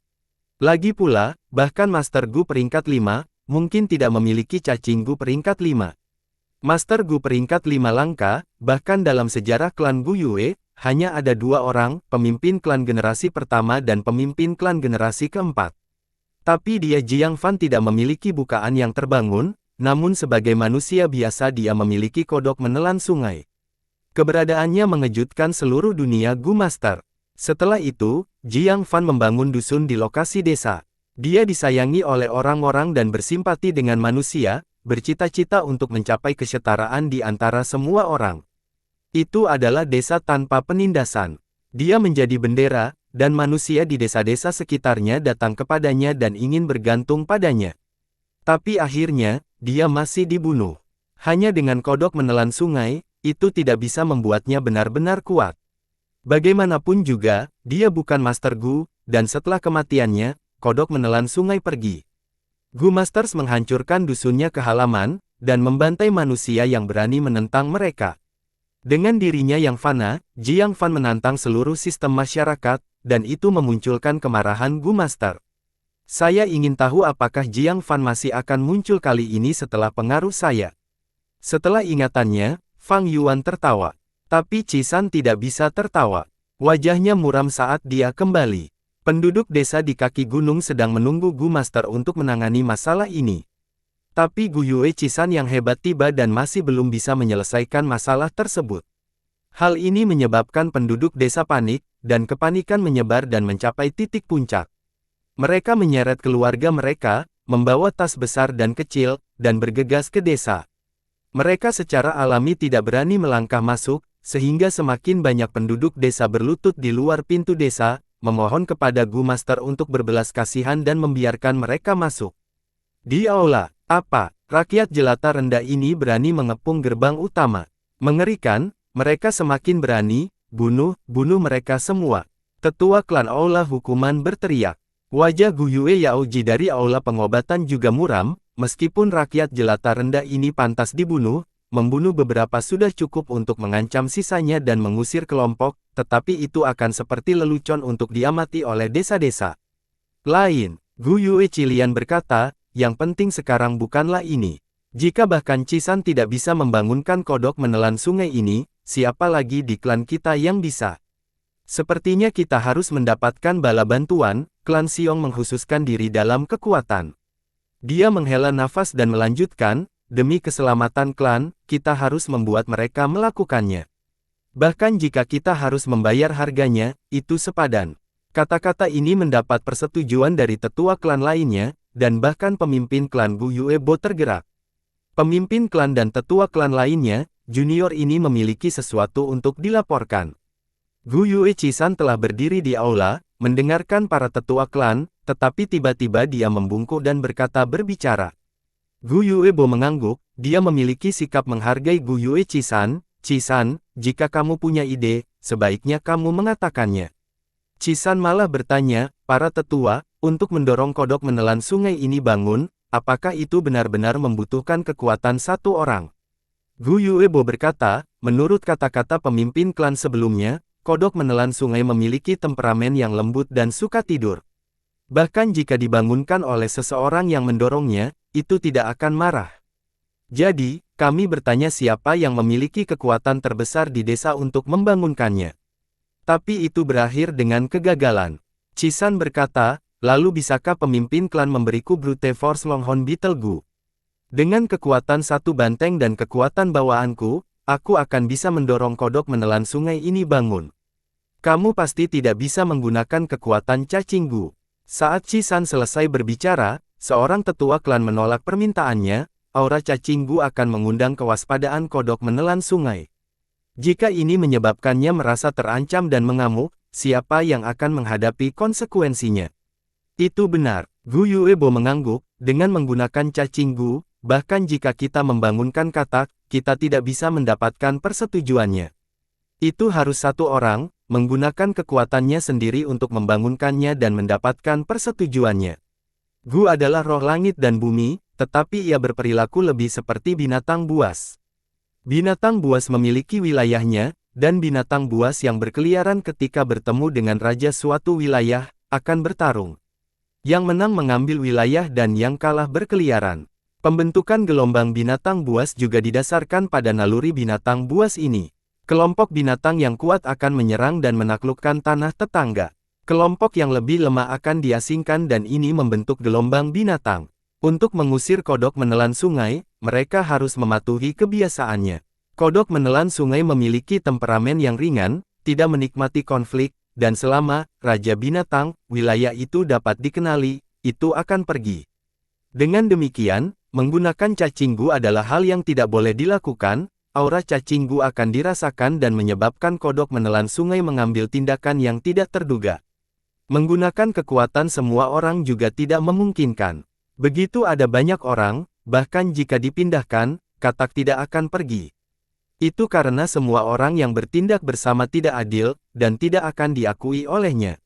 Lagi pula, bahkan Master Gu peringkat 5, mungkin tidak memiliki cacing Gu peringkat 5. Master Gu peringkat 5 langka, bahkan dalam sejarah klan Gu Yue, hanya ada 2 orang, pemimpin klan generasi pertama dan pemimpin klan generasi keempat. Tapi dia Jiang Fan tidak memiliki bukaan yang terbangun, namun sebagai manusia biasa dia memiliki kodok menelan sungai. Keberadaannya mengejutkan seluruh dunia Gu Master. Setelah itu, Jiang Fan membangun dusun di lokasi desa. Dia disayangi oleh orang-orang dan bersimpati dengan manusia, bercita-cita untuk mencapai kesetaraan di antara semua orang. Itu adalah desa tanpa penindasan. Dia menjadi bendera, dan manusia di desa-desa sekitarnya datang kepadanya dan ingin bergantung padanya. Tapi akhirnya, dia masih dibunuh. Hanya dengan kodok menelan sungai, itu tidak bisa membuatnya benar-benar kuat. Bagaimanapun juga, dia bukan Master Gu, dan setelah kematiannya, kodok menelan sungai pergi. Gu Masters menghancurkan dusunnya ke halaman, dan membantai manusia yang berani menentang mereka. Dengan dirinya yang fana, Jiang Fan menantang seluruh sistem masyarakat, dan itu memunculkan kemarahan Gu Master. Saya ingin tahu apakah Jiang Fan masih akan muncul kali ini setelah pengaruh saya. Setelah ingatannya, Fang Yuan tertawa. Tapi Cisan tidak bisa tertawa. Wajahnya muram saat dia kembali. Penduduk desa di kaki gunung sedang menunggu Gu Master untuk menangani masalah ini. Tapi Gu Yue Cisan yang hebat tiba dan masih belum bisa menyelesaikan masalah tersebut. Hal ini menyebabkan penduduk desa panik, dan kepanikan menyebar dan mencapai titik puncak. Mereka menyeret keluarga mereka, membawa tas besar dan kecil, dan bergegas ke desa. Mereka secara alami tidak berani melangkah masuk, sehingga semakin banyak penduduk desa berlutut di luar pintu desa, memohon kepada Gu Master untuk berbelas kasihan dan membiarkan mereka masuk. Di aula, apa? Rakyat jelata rendah ini berani mengepung gerbang utama. Mengerikan, mereka semakin berani, bunuh mereka semua. Tetua klan aula hukuman berteriak. Wajah Gu Yue Yaoji dari aula pengobatan juga muram, meskipun rakyat jelata rendah ini pantas dibunuh, membunuh beberapa sudah cukup untuk mengancam sisanya dan mengusir kelompok, tetapi itu akan seperti lelucon untuk diamati oleh desa-desa lain. Gu Yue Cilian berkata, yang penting sekarang bukanlah ini. Jika bahkan Cisan tidak bisa membangunkan kodok menelan sungai ini, siapa lagi di klan kita yang bisa? Sepertinya kita harus mendapatkan bala bantuan. Klan Xiong menghususkan diri dalam kekuatan. Dia menghela nafas dan melanjutkan, demi keselamatan klan, kita harus membuat mereka melakukannya. Bahkan jika kita harus membayar harganya, itu sepadan. Kata-kata ini mendapat persetujuan dari tetua klan lainnya, dan bahkan pemimpin klan Gu Yuebo tergerak. Pemimpin klan dan tetua klan lainnya, junior ini memiliki sesuatu untuk dilaporkan. Gu Yue Cisan telah berdiri di aula, mendengarkan para tetua klan, tetapi tiba-tiba dia membungkuk dan berbicara. Gu Yuebo mengangguk, dia memiliki sikap menghargai Gu Yue Cisan. Cisan, jika kamu punya ide, sebaiknya kamu mengatakannya. Cisan malah bertanya, para tetua, untuk mendorong kodok menelan sungai ini bangun, apakah itu benar-benar membutuhkan kekuatan satu orang? Gu Yuebo berkata, menurut kata-kata pemimpin klan sebelumnya, kodok menelan sungai memiliki temperamen yang lembut dan suka tidur. Bahkan jika dibangunkan oleh seseorang yang mendorongnya, itu tidak akan marah. Jadi, kami bertanya siapa yang memiliki kekuatan terbesar di desa untuk membangunkannya. Tapi itu berakhir dengan kegagalan. Cisan berkata, lalu bisakah pemimpin klan memberiku brute force Longhorn Beetle Gu? Dengan kekuatan satu banteng dan kekuatan bawaanku, aku akan bisa mendorong kodok menelan sungai ini bangun. Kamu pasti tidak bisa menggunakan kekuatan cacing Gu. Saat Cisan selesai berbicara, seorang tetua klan menolak permintaannya, aura cacing Gu akan mengundang kewaspadaan kodok menelan sungai. Jika ini menyebabkannya merasa terancam dan mengamuk, siapa yang akan menghadapi konsekuensinya? Itu benar, Gu Yuebo mengangguk, dengan menggunakan cacing Gu, bahkan jika kita membangunkan katak, kita tidak bisa mendapatkan persetujuannya. Itu harus satu orang, menggunakan kekuatannya sendiri untuk membangunkannya dan mendapatkan persetujuannya. Gu adalah roh langit dan bumi, tetapi ia berperilaku lebih seperti binatang buas. Binatang buas memiliki wilayahnya, dan binatang buas yang berkeliaran ketika bertemu dengan raja suatu wilayah, akan bertarung. Yang menang mengambil wilayah dan yang kalah berkeliaran. Pembentukan gelombang binatang buas juga didasarkan pada naluri binatang buas ini. Kelompok binatang yang kuat akan menyerang dan menaklukkan tanah tetangga. Kelompok yang lebih lemah akan diasingkan dan ini membentuk gelombang binatang. Untuk mengusir kodok menelan sungai, mereka harus mematuhi kebiasaannya. Kodok menelan sungai memiliki temperamen yang ringan, tidak menikmati konflik, dan selama Raja Binatang, wilayah itu dapat dikenali, itu akan pergi. Dengan demikian, menggunakan cacing Gu adalah hal yang tidak boleh dilakukan. Aura cacing Gu akan dirasakan dan menyebabkan kodok menelan sungai mengambil tindakan yang tidak terduga. Menggunakan kekuatan semua orang juga tidak memungkinkan. Begitu ada banyak orang, bahkan jika dipindahkan, katak tidak akan pergi. Itu karena semua orang yang bertindak bersama tidak adil, dan tidak akan diakui olehnya.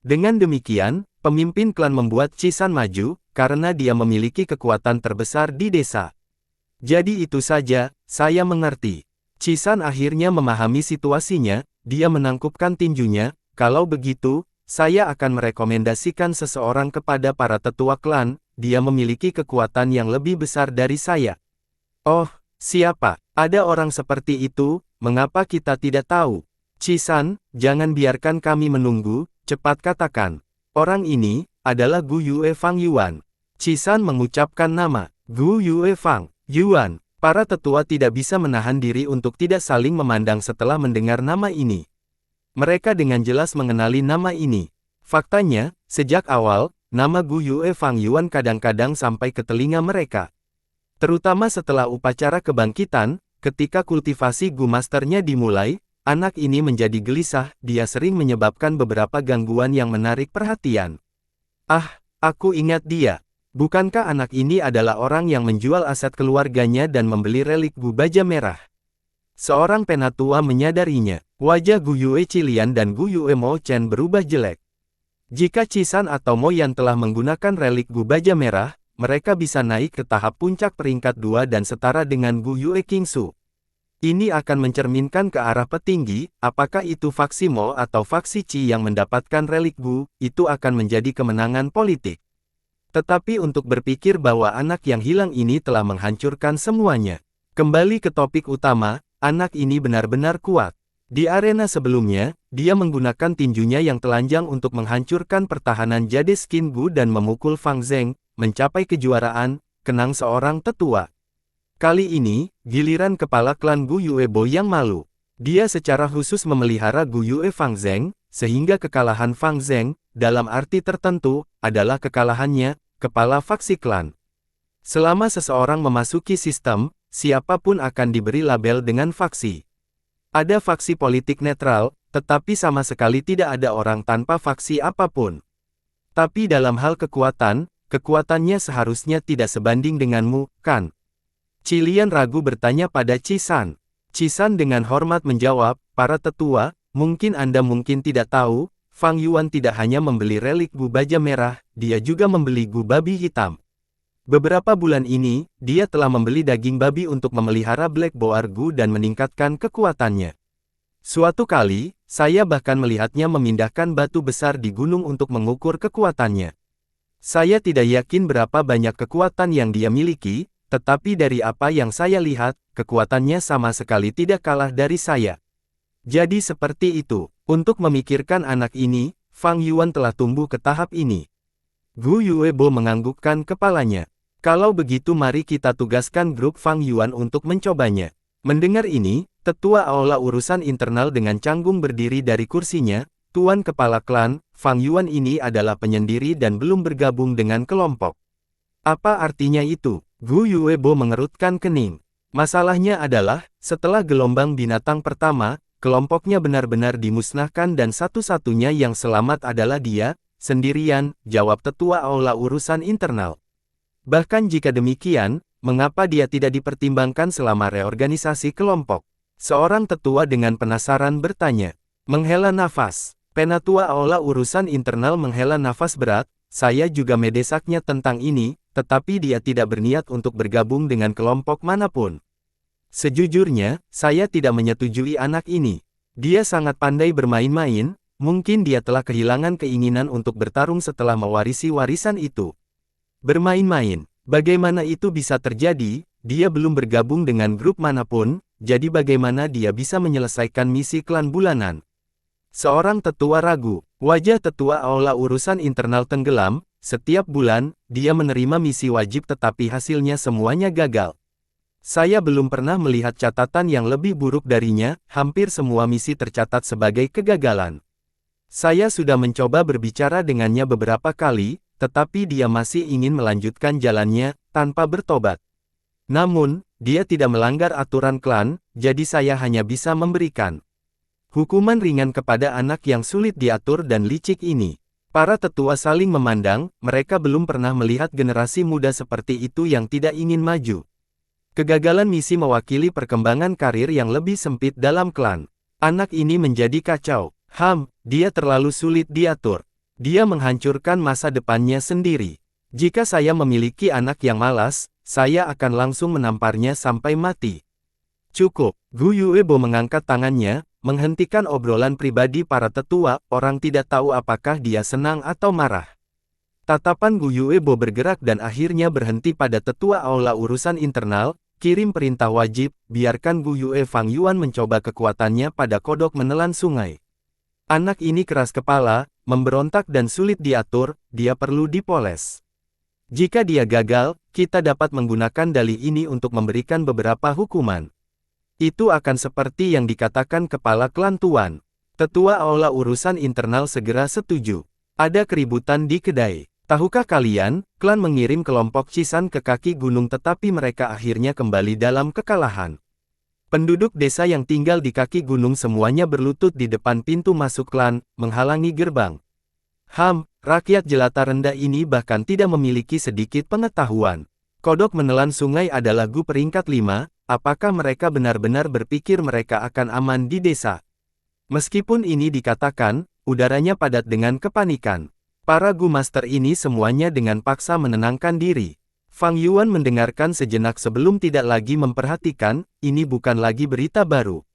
Dengan demikian, pemimpin klan membuat Chisan maju, karena dia memiliki kekuatan terbesar di desa. Jadi itu saja, saya mengerti. Chisan akhirnya memahami situasinya, dia menangkupkan tinjunya, kalau begitu, saya akan merekomendasikan seseorang kepada para tetua klan, dia memiliki kekuatan yang lebih besar dari saya. Oh, siapa? Ada orang seperti itu, mengapa kita tidak tahu? Chisan, jangan biarkan kami menunggu, cepat katakan. Orang ini, adalah Gu Yue Fang Yuan. Chisan mengucapkan nama, Gu Yue Fang Yuan. Para tetua tidak bisa menahan diri untuk tidak saling memandang setelah mendengar nama ini. Mereka dengan jelas mengenali nama ini. Faktanya, sejak awal, nama Gu Yue Fang Yuan kadang-kadang sampai ke telinga mereka. Terutama setelah upacara kebangkitan, ketika kultivasi Gu Masternya dimulai, anak ini menjadi gelisah, dia sering menyebabkan beberapa gangguan yang menarik perhatian. Ah, aku ingat dia. Bukankah anak ini adalah orang yang menjual aset keluarganya dan membeli relik Gu Baja Merah? Seorang penatua menyadarinya. Wajah Gu Yue Qilian dan Gu Yue Mo Chen berubah jelek. Jika Chisan atau Mo Yan telah menggunakan relik Gu Baja Merah, mereka bisa naik ke tahap puncak peringkat 2 dan setara dengan Gu Yue Qingsu. Ini akan mencerminkan ke arah petinggi, apakah itu faksi Mo atau faksi Qi yang mendapatkan relik Gu, itu akan menjadi kemenangan politik. Tetapi untuk berpikir bahwa anak yang hilang ini telah menghancurkan semuanya. Kembali ke topik utama, anak ini benar-benar kuat. Di arena sebelumnya, dia menggunakan tinjunya yang telanjang untuk menghancurkan pertahanan Jade Skin Gu dan memukul Fang Zheng, mencapai kejuaraan, kenang seorang tetua. Kali ini, giliran kepala klan Gu Yue Bo yang malu. Dia secara khusus memelihara Gu Yue Fang Zheng, sehingga kekalahan Fang Zheng, dalam arti tertentu, adalah kekalahannya, kepala faksi klan. Selama seseorang memasuki sistem, siapapun akan diberi label dengan faksi. Ada faksi politik netral, tetapi sama sekali tidak ada orang tanpa faksi apapun. Tapi dalam hal kekuatan, kekuatannya seharusnya tidak sebanding denganmu, kan? Qilian ragu bertanya pada Chisan. Chisan dengan hormat menjawab, para tetua, mungkin Anda mungkin tidak tahu, Fang Yuan tidak hanya membeli relik Gu Baja Merah, dia juga membeli Gu Babi Hitam. Beberapa bulan ini, dia telah membeli daging babi untuk memelihara Black Boar Gu dan meningkatkan kekuatannya. Suatu kali, saya bahkan melihatnya memindahkan batu besar di gunung untuk mengukur kekuatannya. Saya tidak yakin berapa banyak kekuatan yang dia miliki, tetapi dari apa yang saya lihat, kekuatannya sama sekali tidak kalah dari saya. Jadi seperti itu, untuk memikirkan anak ini, Fang Yuan telah tumbuh ke tahap ini. Gu Yue Bo menganggukkan kepalanya. Kalau begitu mari kita tugaskan grup Fang Yuan untuk mencobanya. Mendengar ini, tetua aula urusan internal dengan canggung berdiri dari kursinya, Tuan Kepala Klan, Fang Yuan ini adalah penyendiri dan belum bergabung dengan kelompok. Apa artinya itu? Gu Yue Bo mengerutkan kening. Masalahnya adalah, setelah gelombang binatang pertama, kelompoknya benar-benar dimusnahkan dan satu-satunya yang selamat adalah dia, sendirian, jawab tetua aula urusan internal. Bahkan jika demikian, mengapa dia tidak dipertimbangkan selama reorganisasi kelompok? Seorang tetua dengan penasaran bertanya. Menghela nafas. Penatua aula urusan internal menghela nafas berat, saya juga mendesaknya tentang ini, tetapi dia tidak berniat untuk bergabung dengan kelompok manapun. Sejujurnya, saya tidak menyetujui anak ini. Dia sangat pandai bermain-main, mungkin dia telah kehilangan keinginan untuk bertarung setelah mewarisi warisan itu. Bermain-main, bagaimana itu bisa terjadi? Dia belum bergabung dengan grup manapun, jadi bagaimana dia bisa menyelesaikan misi klan bulanan? Seorang tetua ragu, wajah tetua aula urusan internal tenggelam, setiap bulan, dia menerima misi wajib tetapi hasilnya semuanya gagal. Saya belum pernah melihat catatan yang lebih buruk darinya, hampir semua misi tercatat sebagai kegagalan. Saya sudah mencoba berbicara dengannya beberapa kali, tetapi dia masih ingin melanjutkan jalannya, tanpa bertobat. Namun, dia tidak melanggar aturan klan, jadi saya hanya bisa memberikan hukuman ringan kepada anak yang sulit diatur dan licik ini. Para tetua saling memandang, mereka belum pernah melihat generasi muda seperti itu yang tidak ingin maju. Kegagalan misi mewakili perkembangan karir yang lebih sempit dalam klan. Anak ini menjadi kacau. Dia terlalu sulit diatur. Dia menghancurkan masa depannya sendiri. Jika saya memiliki anak yang malas, saya akan langsung menamparnya sampai mati. Cukup. Gu Yuebo mengangkat tangannya, menghentikan obrolan pribadi para tetua. Orang tidak tahu apakah dia senang atau marah. Tatapan Gu Yuebo bergerak dan akhirnya berhenti pada tetua aula urusan internal. Kirim perintah wajib, biarkan Gu Yue Fang Yuan mencoba kekuatannya pada kodok menelan sungai. Anak ini keras kepala, memberontak dan sulit diatur, dia perlu dipoles. Jika dia gagal, kita dapat menggunakan dalih ini untuk memberikan beberapa hukuman. Itu akan seperti yang dikatakan kepala klan Tuan. Tetua aula urusan internal segera setuju. Ada keributan di kedai. Tahukah kalian, klan mengirim kelompok Cisan ke kaki gunung tetapi mereka akhirnya kembali dalam kekalahan. Penduduk desa yang tinggal di kaki gunung semuanya berlutut di depan pintu masuk klan, menghalangi gerbang. Rakyat jelata rendah ini bahkan tidak memiliki sedikit pengetahuan. Kodok menelan sungai adalah Gu peringkat 5, apakah mereka benar-benar berpikir mereka akan aman di desa? Meskipun ini dikatakan, udaranya padat dengan kepanikan. Para Gu Master ini semuanya dengan paksa menenangkan diri. Fang Yuan mendengarkan sejenak sebelum tidak lagi memperhatikan, ini bukan lagi berita baru.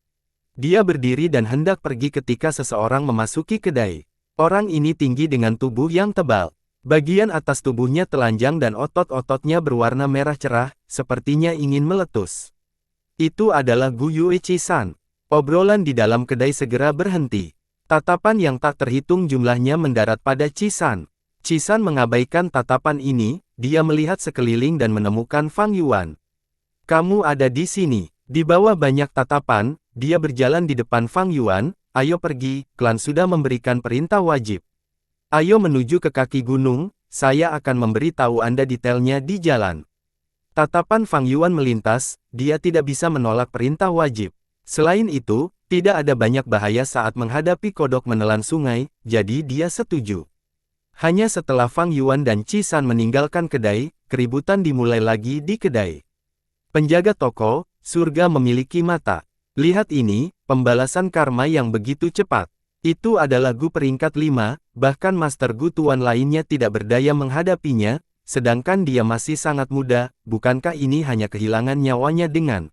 Dia berdiri dan hendak pergi ketika seseorang memasuki kedai. Orang ini tinggi dengan tubuh yang tebal. Bagian atas tubuhnya telanjang dan otot-ototnya berwarna merah cerah, sepertinya ingin meletus. Itu adalah Gu Yue Cisan. Obrolan di dalam kedai segera berhenti. Tatapan yang tak terhitung jumlahnya mendarat pada Cisan. Cisan mengabaikan tatapan ini, dia melihat sekeliling dan menemukan Fang Yuan. Kamu ada di sini. Di bawah banyak tatapan, dia berjalan di depan Fang Yuan, ayo pergi, klan sudah memberikan perintah wajib. Ayo menuju ke kaki gunung, saya akan memberi tahu Anda detailnya di jalan. Tatapan Fang Yuan melintas, dia tidak bisa menolak perintah wajib. Selain itu, tidak ada banyak bahaya saat menghadapi kodok menelan sungai, jadi dia setuju. Hanya setelah Fang Yuan dan Cisan meninggalkan kedai, keributan dimulai lagi di kedai. Penjaga toko, surga memiliki mata. Lihat ini, pembalasan karma yang begitu cepat. Itu adalah Gu peringkat 5, bahkan Master Gu Tuan lainnya tidak berdaya menghadapinya, sedangkan dia masih sangat muda, bukankah ini hanya kehilangan nyawanya dengan...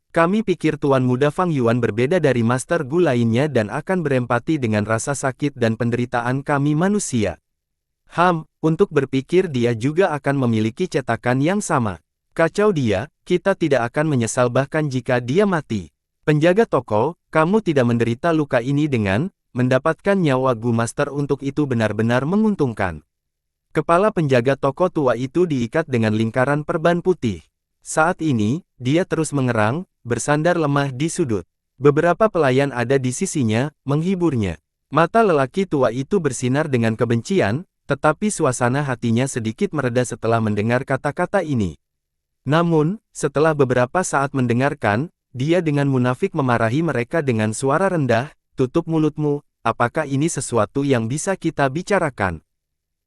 Kami pikir Tuan Muda Fang Yuan berbeda dari Master Gu lainnya dan akan berempati dengan rasa sakit dan penderitaan kami manusia. Untuk berpikir dia juga akan memiliki cetakan yang sama. Kacau dia, kita tidak akan menyesal bahkan jika dia mati. Penjaga toko, kamu tidak menderita luka ini dengan mendapatkan nyawa Gu Master untuk itu benar-benar menguntungkan. Kepala penjaga toko tua itu diikat dengan lingkaran perban putih. Saat ini, dia terus mengerang, bersandar lemah di sudut. Beberapa pelayan ada di sisinya, menghiburnya. Mata lelaki tua itu bersinar dengan kebencian, tetapi suasana hatinya sedikit mereda setelah mendengar kata-kata ini. Namun, setelah beberapa saat mendengarkan, dia dengan munafik memarahi mereka dengan suara rendah, tutup mulutmu, apakah ini sesuatu yang bisa kita bicarakan?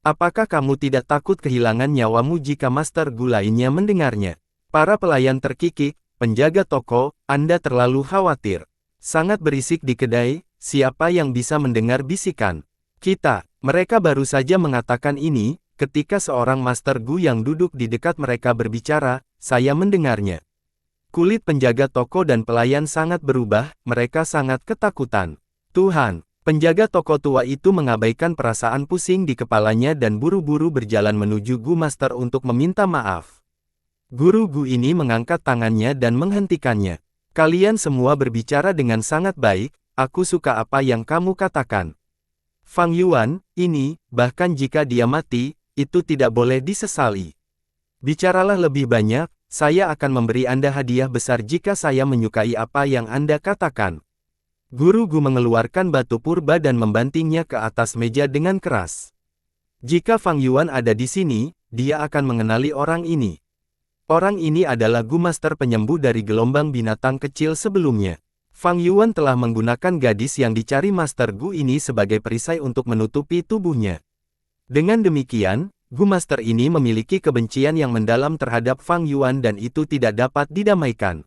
Apakah kamu tidak takut kehilangan nyawamu jika Master Gu lainnya mendengarnya? Para pelayan terkikik, penjaga toko, Anda terlalu khawatir. Sangat berisik di kedai, siapa yang bisa mendengar bisikan? Mereka baru saja mengatakan ini, ketika seorang Master Gu yang duduk di dekat mereka berbicara, saya mendengarnya. Kulit penjaga toko dan pelayan sangat berubah, mereka sangat ketakutan. Tuhan, penjaga toko tua itu mengabaikan perasaan pusing di kepalanya dan buru-buru berjalan menuju Gu Master untuk meminta maaf. Guru Gu ini mengangkat tangannya dan menghentikannya. Kalian semua berbicara dengan sangat baik, aku suka apa yang kamu katakan. Fang Yuan, ini, bahkan jika dia mati, itu tidak boleh disesali. Bicaralah lebih banyak, saya akan memberi Anda hadiah besar jika saya menyukai apa yang Anda katakan. Guru Gu mengeluarkan batu purba dan membantingnya ke atas meja dengan keras. Jika Fang Yuan ada di sini, dia akan mengenali orang ini. Orang ini adalah Gu Master penyembuh dari gelombang binatang kecil sebelumnya. Fang Yuan telah menggunakan gadis yang dicari Master Gu ini sebagai perisai untuk menutupi tubuhnya. Dengan demikian, Gu Master ini memiliki kebencian yang mendalam terhadap Fang Yuan dan itu tidak dapat didamaikan.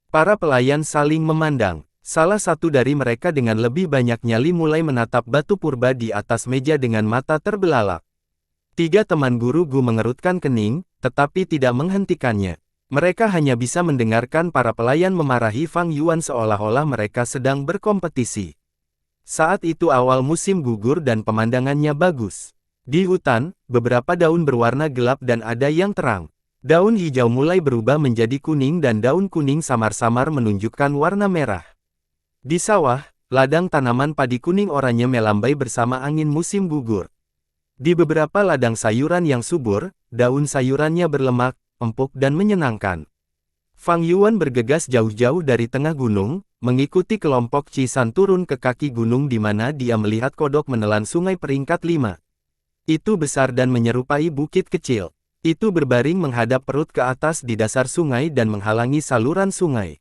Para pelayan saling memandang. Salah satu dari mereka dengan lebih banyak nyali mulai menatap batu purba di atas meja dengan mata terbelalak. Tiga teman guru Gu mengerutkan kening, tetapi tidak menghentikannya. Mereka hanya bisa mendengarkan para pelayan memarahi Fang Yuan seolah-olah mereka sedang berkompetisi. Saat itu awal musim gugur dan pemandangannya bagus. Di hutan, beberapa daun berwarna gelap dan ada yang terang. Daun hijau mulai berubah menjadi kuning dan daun kuning samar-samar menunjukkan warna merah. Di sawah, ladang tanaman padi kuning oranye melambai bersama angin musim gugur. Di beberapa ladang sayuran yang subur, daun sayurannya berlemak, empuk dan menyenangkan. Fang Yuan bergegas jauh-jauh dari tengah gunung, mengikuti kelompok Cisan turun ke kaki gunung di mana dia melihat kodok menelan sungai peringkat 5. Itu besar dan menyerupai bukit kecil. Itu berbaring menghadap perut ke atas di dasar sungai dan menghalangi saluran sungai.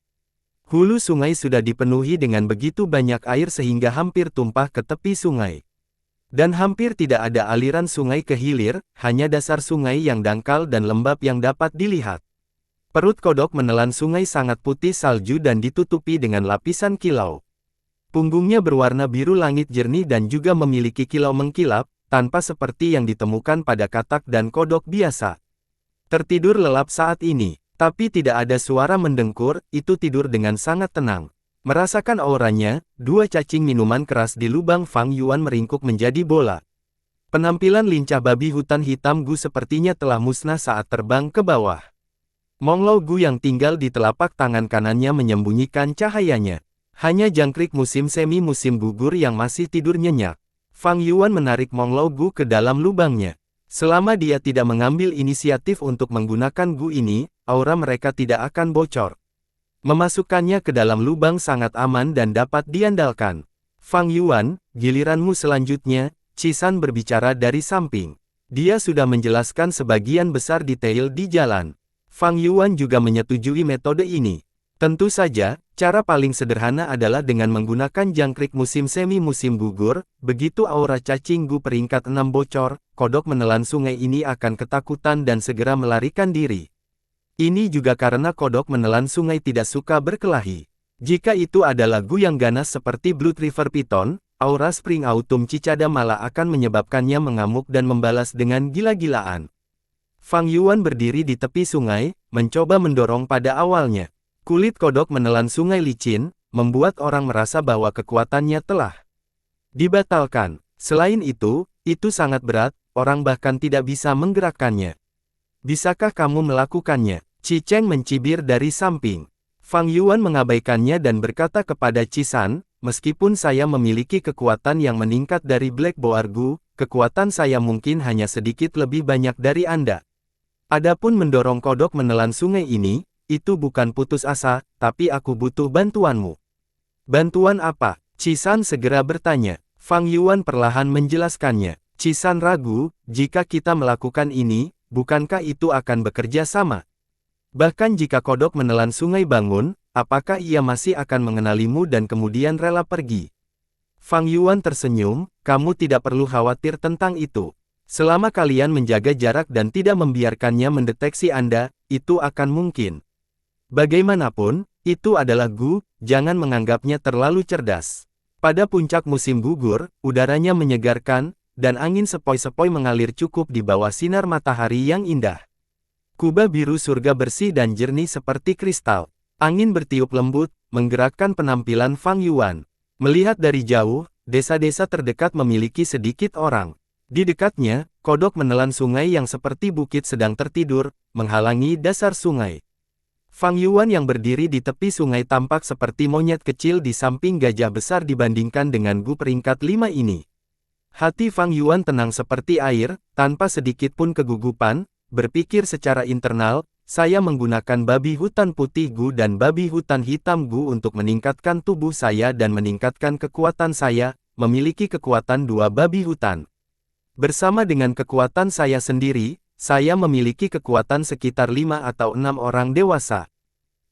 Hulu sungai sudah dipenuhi dengan begitu banyak air sehingga hampir tumpah ke tepi sungai. Dan hampir tidak ada aliran sungai ke hilir, hanya dasar sungai yang dangkal dan lembab yang dapat dilihat. Perut kodok menelan sungai sangat putih salju dan ditutupi dengan lapisan kilau. Punggungnya berwarna biru langit jernih dan juga memiliki kilau mengkilap, tanpa seperti yang ditemukan pada katak dan kodok biasa. Tertidur lelap saat ini, tapi tidak ada suara mendengkur, itu tidur dengan sangat tenang. Merasakan auranya, dua cacing minuman keras di lubang Fang Yuan meringkuk menjadi bola. Penampilan lincah babi hutan hitam Gu sepertinya telah musnah saat terbang ke bawah. Monglou Gu yang tinggal di telapak tangan kanannya menyembunyikan cahayanya. Hanya jangkrik musim semi musim gugur yang masih tidur nyenyak. Fang Yuan menarik Monglou Gu ke dalam lubangnya. Selama dia tidak mengambil inisiatif untuk menggunakan Gu ini, aura mereka tidak akan bocor. Memasukkannya ke dalam lubang sangat aman dan dapat diandalkan. Fang Yuan, giliranmu selanjutnya, Cisan berbicara dari samping. Dia sudah menjelaskan sebagian besar detail di jalan. Fang Yuan juga menyetujui metode ini. Tentu saja, cara paling sederhana adalah dengan menggunakan jangkrik musim semi musim gugur. Begitu aura cacing Gu peringkat 6 bocor, kodok menelan sungai ini akan ketakutan dan segera melarikan diri. Ini juga karena kodok menelan sungai tidak suka berkelahi. Jika itu adalah Gu yang ganas seperti Blood River Python, aura Spring Autumn Cicada malah akan menyebabkannya mengamuk dan membalas dengan gila-gilaan. Fang Yuan berdiri di tepi sungai, mencoba mendorong pada awalnya. Kulit kodok menelan sungai licin, membuat orang merasa bahwa kekuatannya telah dibatalkan. Selain itu sangat berat, orang bahkan tidak bisa menggerakkannya. Bisakah kamu melakukannya? Ci Cheng mencibir dari samping. Fang Yuan mengabaikannya dan berkata kepada Cisan, meskipun saya memiliki kekuatan yang meningkat dari Black Boar Gu, kekuatan saya mungkin hanya sedikit lebih banyak dari Anda. Adapun mendorong kodok menelan sungai ini, itu bukan putus asa, tapi aku butuh bantuanmu. Bantuan apa? Cisan segera bertanya. Fang Yuan perlahan menjelaskannya. Cisan ragu, jika kita melakukan ini, bukankah itu akan bekerja sama? Bahkan jika kodok menelan sungai bangun, apakah ia masih akan mengenalimu dan kemudian rela pergi? Fang Yuan tersenyum, kamu tidak perlu khawatir tentang itu. Selama kalian menjaga jarak dan tidak membiarkannya mendeteksi Anda, itu akan mungkin. Bagaimanapun, itu adalah Gu, jangan menganggapnya terlalu cerdas. Pada puncak musim gugur, udaranya menyegarkan, dan angin sepoi-sepoi mengalir cukup di bawah sinar matahari yang indah. Kubah biru surga bersih dan jernih seperti kristal. Angin bertiup lembut, menggerakkan penampilan Fang Yuan. Melihat dari jauh, desa-desa terdekat memiliki sedikit orang. Di dekatnya, kodok menelan sungai yang seperti bukit sedang tertidur, menghalangi dasar sungai. Fang Yuan yang berdiri di tepi sungai tampak seperti monyet kecil di samping gajah besar dibandingkan dengan Gu peringkat 5 ini. Hati Fang Yuan tenang seperti air, tanpa sedikit pun kegugupan. Berpikir secara internal, saya menggunakan babi hutan putih Gu dan babi hutan hitam Gu untuk meningkatkan tubuh saya dan meningkatkan kekuatan saya, memiliki kekuatan dua babi hutan. Bersama dengan kekuatan saya sendiri, saya memiliki kekuatan sekitar 5 atau 6 orang dewasa.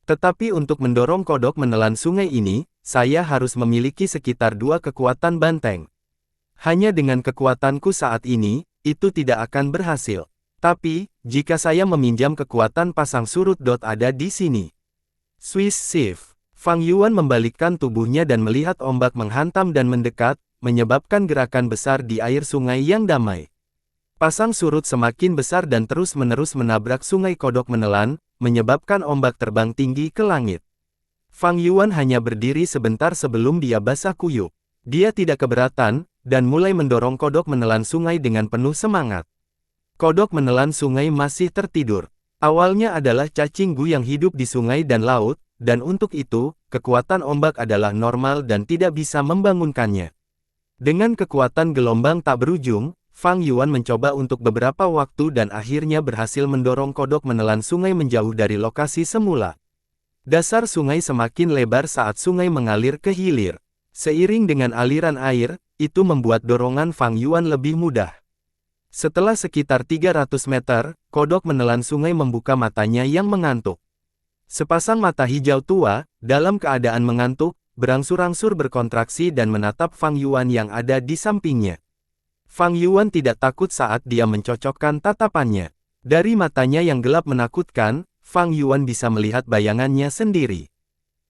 Tetapi untuk mendorong kodok menelan sungai ini, saya harus memiliki sekitar 2 kekuatan banteng. Hanya dengan kekuatanku saat ini, itu tidak akan berhasil. Tapi, jika saya meminjam kekuatan pasang surut. Ada di sini. Swiss shift. Fang Yuan membalikkan tubuhnya dan melihat ombak menghantam dan mendekat, menyebabkan gerakan besar di air sungai yang damai. Pasang surut semakin besar dan terus-menerus menabrak sungai kodok menelan, menyebabkan ombak terbang tinggi ke langit. Fang Yuan hanya berdiri sebentar sebelum dia basah kuyup. Dia tidak keberatan, dan mulai mendorong kodok menelan sungai dengan penuh semangat. Kodok menelan sungai masih tertidur. Awalnya adalah cacing gu yang hidup di sungai dan laut, dan untuk itu, kekuatan ombak adalah normal dan tidak bisa membangunkannya. Dengan kekuatan gelombang tak berujung, Fang Yuan mencoba untuk beberapa waktu dan akhirnya berhasil mendorong kodok menelan sungai menjauh dari lokasi semula. Dasar sungai semakin lebar saat sungai mengalir ke hilir. Seiring dengan aliran air, itu membuat dorongan Fang Yuan lebih mudah. Setelah sekitar 300 meter, kodok menelan sungai membuka matanya yang mengantuk. Sepasang mata hijau tua, dalam keadaan mengantuk, berangsur-angsur berkontraksi dan menatap Fang Yuan yang ada di sampingnya. Fang Yuan tidak takut saat dia mencocokkan tatapannya. Dari matanya yang gelap menakutkan, Fang Yuan bisa melihat bayangannya sendiri.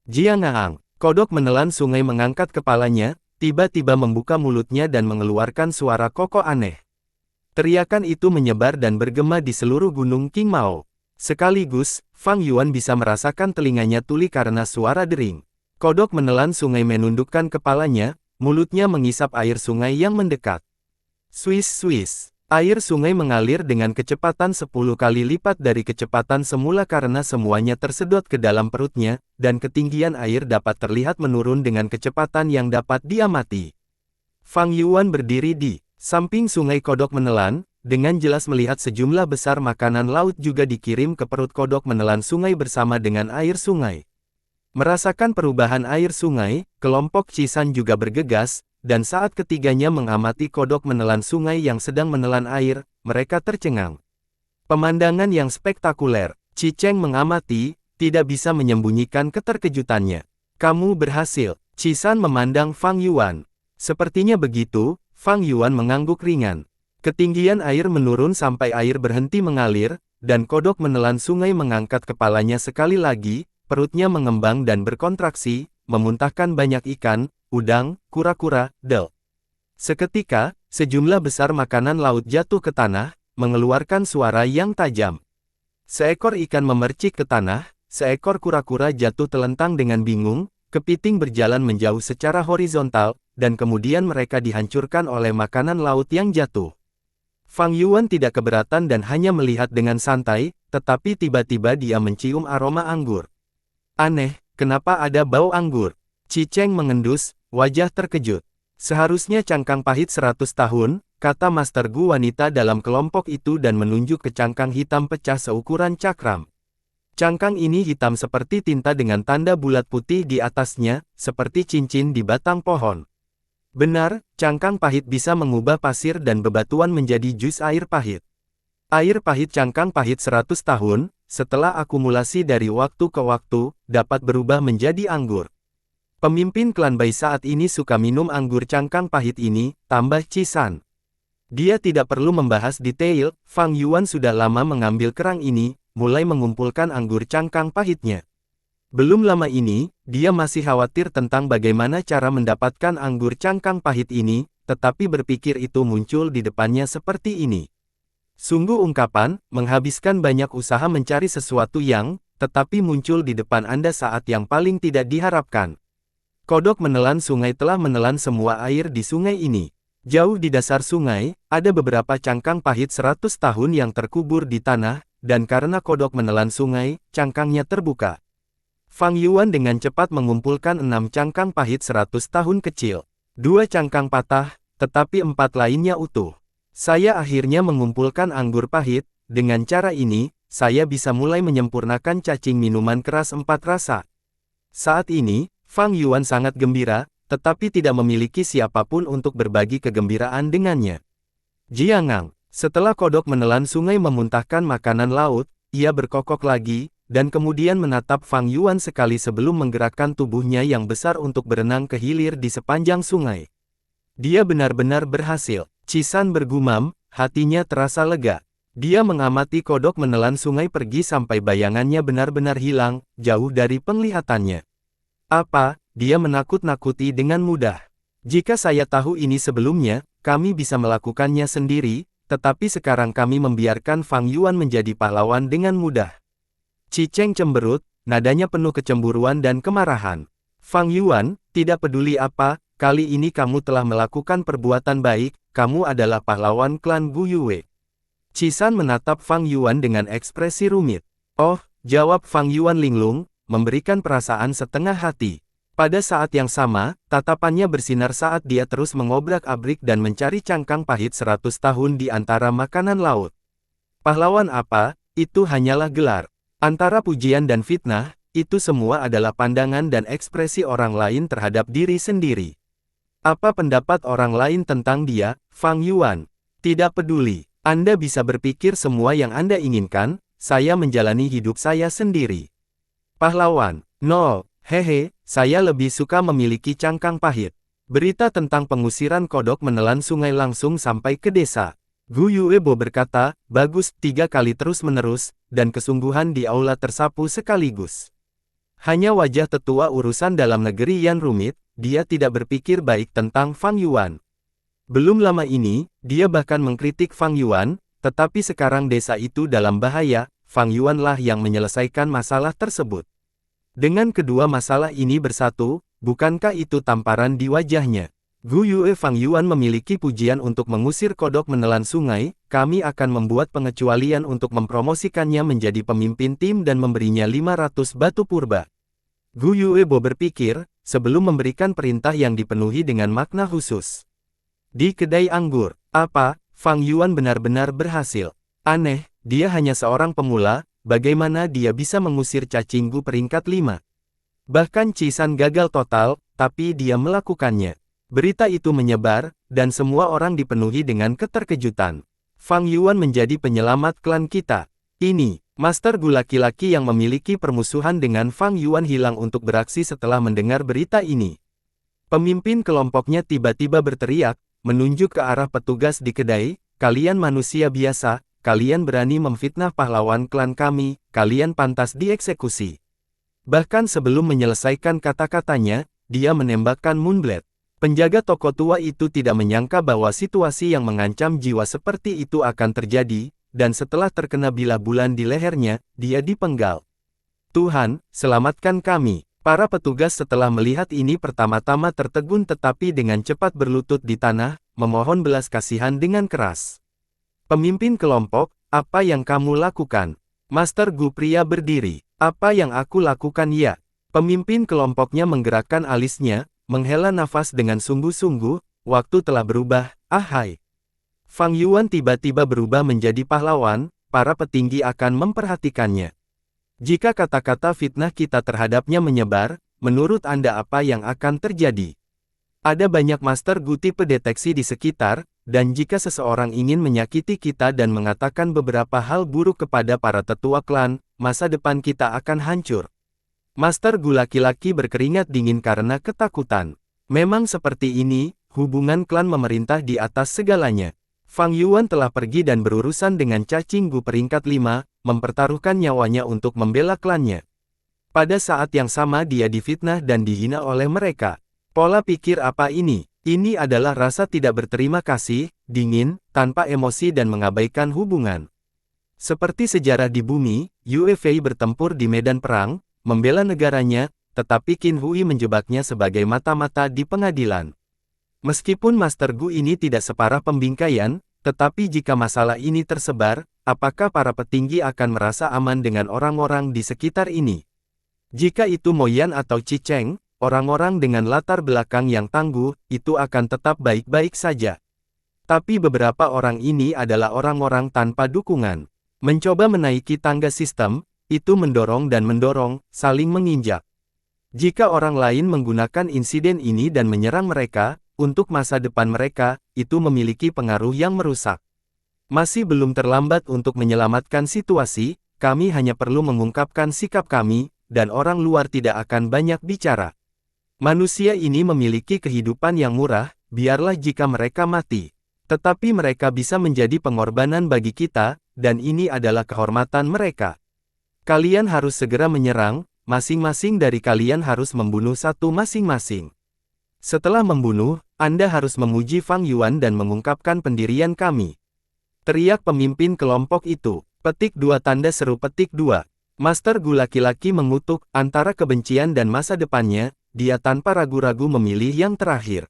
Jiangang, kodok menelan sungai mengangkat kepalanya, tiba-tiba membuka mulutnya dan mengeluarkan suara kokoh aneh. Teriakan itu menyebar dan bergema di seluruh gunung Qingmao. Sekaligus, Fang Yuan bisa merasakan telinganya tuli karena suara dering. Kodok menelan sungai menundukkan kepalanya, mulutnya mengisap air sungai yang mendekat. Swiss. Air sungai mengalir dengan kecepatan 10 kali lipat dari kecepatan semula karena semuanya tersedot ke dalam perutnya, dan ketinggian air dapat terlihat menurun dengan kecepatan yang dapat diamati. Fang Yuan berdiri di samping sungai kodok menelan, dengan jelas melihat sejumlah besar makanan laut juga dikirim ke perut kodok menelan sungai bersama dengan air sungai. Merasakan perubahan air sungai, kelompok Cisan juga bergegas, dan saat ketiganya mengamati kodok menelan sungai yang sedang menelan air, mereka tercengang. Pemandangan yang spektakuler, Ci Cheng mengamati, tidak bisa menyembunyikan keterkejutannya. Kamu berhasil, Cisan memandang Fang Yuan. Sepertinya begitu, Fang Yuan mengangguk ringan. Ketinggian air menurun sampai air berhenti mengalir, dan kodok menelan sungai mengangkat kepalanya sekali lagi, perutnya mengembang dan berkontraksi, memuntahkan banyak ikan, udang, kura-kura, del. Seketika, sejumlah besar makanan laut jatuh ke tanah, mengeluarkan suara yang tajam. Seekor ikan memercik ke tanah, seekor kura-kura jatuh telentang dengan bingung, kepiting berjalan menjauh secara horizontal, dan kemudian mereka dihancurkan oleh makanan laut yang jatuh. Fang Yuan tidak keberatan dan hanya melihat dengan santai, tetapi tiba-tiba dia mencium aroma anggur. Aneh, kenapa ada bau anggur? Ci Cheng mengendus, wajah terkejut. Seharusnya cangkang pahit 100 tahun, kata Master Gu wanita dalam kelompok itu dan menunjuk ke cangkang hitam pecah seukuran cakram. Cangkang ini hitam seperti tinta dengan tanda bulat putih di atasnya, seperti cincin di batang pohon. Benar, cangkang pahit bisa mengubah pasir dan bebatuan menjadi jus air pahit. Air pahit cangkang pahit 100 tahun, setelah akumulasi dari waktu ke waktu, dapat berubah menjadi anggur. Pemimpin klan Bai saat ini suka minum anggur cangkang pahit ini, tambah Cisan. Dia tidak perlu membahas detail, Fang Yuan sudah lama mengambil kerang ini, mulai mengumpulkan anggur cangkang pahitnya. Belum lama ini, dia masih khawatir tentang bagaimana cara mendapatkan anggur cangkang pahit ini, tetapi berpikir itu muncul di depannya seperti ini. Sungguh ungkapan, menghabiskan banyak usaha mencari sesuatu yang, tetapi muncul di depan Anda saat yang paling tidak diharapkan. Kodok menelan sungai telah menelan semua air di sungai ini. Jauh di dasar sungai, ada beberapa cangkang pahit 100 tahun yang terkubur di tanah, dan karena kodok menelan sungai, cangkangnya terbuka. Fang Yuan dengan cepat mengumpulkan 6 cangkang pahit 100 tahun kecil. 2 cangkang patah, tetapi 4 lainnya utuh. Saya akhirnya mengumpulkan anggur pahit, dengan cara ini, saya bisa mulai menyempurnakan cacing minuman keras 4 rasa. Saat ini, Fang Yuan sangat gembira, tetapi tidak memiliki siapapun untuk berbagi kegembiraan dengannya. Jiangang, setelah kodok menelan sungai memuntahkan makanan laut, ia berkokok lagi, dan kemudian menatap Fang Yuan sekali sebelum menggerakkan tubuhnya yang besar untuk berenang ke hilir di sepanjang sungai. Dia benar-benar berhasil. Cisan bergumam, hatinya terasa lega. Dia mengamati kodok menelan sungai pergi sampai bayangannya benar-benar hilang, jauh dari penglihatannya. Apa, dia menakut-nakuti dengan mudah. Jika saya tahu ini sebelumnya, kami bisa melakukannya sendiri, tetapi sekarang kami membiarkan Fang Yuan menjadi pahlawan dengan mudah. Qi Cheng cemberut, nadanya penuh kecemburuan dan kemarahan. Fang Yuan, tidak peduli apa, kali ini kamu telah melakukan perbuatan baik, kamu adalah pahlawan klan Gu Yue. Cisan menatap Fang Yuan dengan ekspresi rumit. Oh, jawab Fang Yuan linglung, memberikan perasaan setengah hati. Pada saat yang sama, tatapannya bersinar saat dia terus mengobrak-abrik dan mencari cangkang pahit 100 tahun di antara makanan laut. Pahlawan apa, itu hanyalah gelar. Antara pujian dan fitnah, itu semua adalah pandangan dan ekspresi orang lain terhadap diri sendiri. Apa pendapat orang lain tentang dia, Fang Yuan? Tidak peduli. Anda bisa berpikir semua yang Anda inginkan, saya menjalani hidup saya sendiri. Pahlawan, nol, hehe, saya lebih suka memiliki cangkang pahit. Berita tentang pengusiran kodok menelan sungai langsung sampai ke desa. Gu Yuebo berkata, bagus, 3 kali terus-menerus, dan kesungguhan di aula tersapu sekaligus. Hanya wajah tetua urusan dalam negeri yang rumit, dia tidak berpikir baik tentang Fang Yuan. Belum lama ini, dia bahkan mengkritik Fang Yuan, tetapi sekarang desa itu dalam bahaya, Fang Yuan lah yang menyelesaikan masalah tersebut. Dengan kedua masalah ini bersatu, bukankah itu tamparan di wajahnya? Gu Yue Fang Yuan memiliki pujian untuk mengusir kodok menelan sungai, kami akan membuat pengecualian untuk mempromosikannya menjadi pemimpin tim dan memberinya 500 batu purba. Gu Yuebo berpikir, sebelum memberikan perintah yang dipenuhi dengan makna khusus. Di kedai anggur, apa, Fang Yuan benar-benar berhasil. Aneh, dia hanya seorang pemula, bagaimana dia bisa mengusir cacing Gu peringkat 5? Bahkan Cisan gagal total, tapi dia melakukannya. Berita itu menyebar, dan semua orang dipenuhi dengan keterkejutan. Fang Yuan menjadi penyelamat klan kita. Ini, Master Gu laki-laki yang memiliki permusuhan dengan Fang Yuan hilang untuk beraksi setelah mendengar berita ini. Pemimpin kelompoknya tiba-tiba berteriak, menunjuk ke arah petugas di kedai, kalian manusia biasa, kalian berani memfitnah pahlawan klan kami, kalian pantas dieksekusi. Bahkan sebelum menyelesaikan kata-katanya, dia menembakkan Moonblade. Penjaga toko tua itu tidak menyangka bahwa situasi yang mengancam jiwa seperti itu akan terjadi, dan setelah terkena bilah bulan di lehernya, dia dipenggal. Tuhan, selamatkan kami. Para petugas setelah melihat ini pertama-tama tertegun tetapi dengan cepat berlutut di tanah, memohon belas kasihan dengan keras. Pemimpin kelompok, apa yang kamu lakukan? Master Gu pria berdiri. Apa yang aku lakukan ya? Pemimpin kelompoknya menggerakkan alisnya, menghela nafas dengan sungguh-sungguh, waktu telah berubah, ahai. Fang Yuan tiba-tiba berubah menjadi pahlawan, para petinggi akan memperhatikannya. Jika kata-kata fitnah kita terhadapnya menyebar, menurut Anda apa yang akan terjadi? Ada banyak Master Gu tipe deteksi di sekitar, dan jika seseorang ingin menyakiti kita dan mengatakan beberapa hal buruk kepada para tetua klan, masa depan kita akan hancur. Master Gu laki-laki berkeringat dingin karena ketakutan. Memang seperti ini, hubungan klan memerintah di atas segalanya. Fang Yuan telah pergi dan berurusan dengan cacing Gu peringkat 5, mempertaruhkan nyawanya untuk membela klannya. Pada saat yang sama dia difitnah dan dihina oleh mereka. Pola pikir apa ini? Ini adalah rasa tidak berterima kasih, dingin, tanpa emosi dan mengabaikan hubungan. Seperti sejarah di bumi, Yue Fei bertempur di medan perang, membela negaranya, tetapi Qin Hui menjebaknya sebagai mata-mata di pengadilan. Meskipun Master Gu ini tidak separah pembingkaian, tetapi jika masalah ini tersebar, apakah para petinggi akan merasa aman dengan orang-orang di sekitar ini? Jika itu Mo Yan atau Qi Cheng, orang-orang dengan latar belakang yang tangguh, itu akan tetap baik-baik saja. Tapi beberapa orang ini adalah orang-orang tanpa dukungan. Mencoba menaiki tangga sistem, itu mendorong dan mendorong, saling menginjak. Jika orang lain menggunakan insiden ini dan menyerang mereka, untuk masa depan mereka, itu memiliki pengaruh yang merusak. Masih belum terlambat untuk menyelamatkan situasi, kami hanya perlu mengungkapkan sikap kami, dan orang luar tidak akan banyak bicara. Manusia ini memiliki kehidupan yang murah, biarlah jika mereka mati. Tetapi mereka bisa menjadi pengorbanan bagi kita, dan ini adalah kehormatan mereka. Kalian harus segera menyerang, masing-masing dari kalian harus membunuh satu masing-masing. Setelah membunuh, Anda harus memuji Fang Yuan dan mengungkapkan pendirian kami. Teriak pemimpin kelompok itu. Petik 2 tanda seru petik 2. Master Gu laki-laki mengutuk, antara kebencian dan masa depannya, dia tanpa ragu-ragu memilih yang terakhir.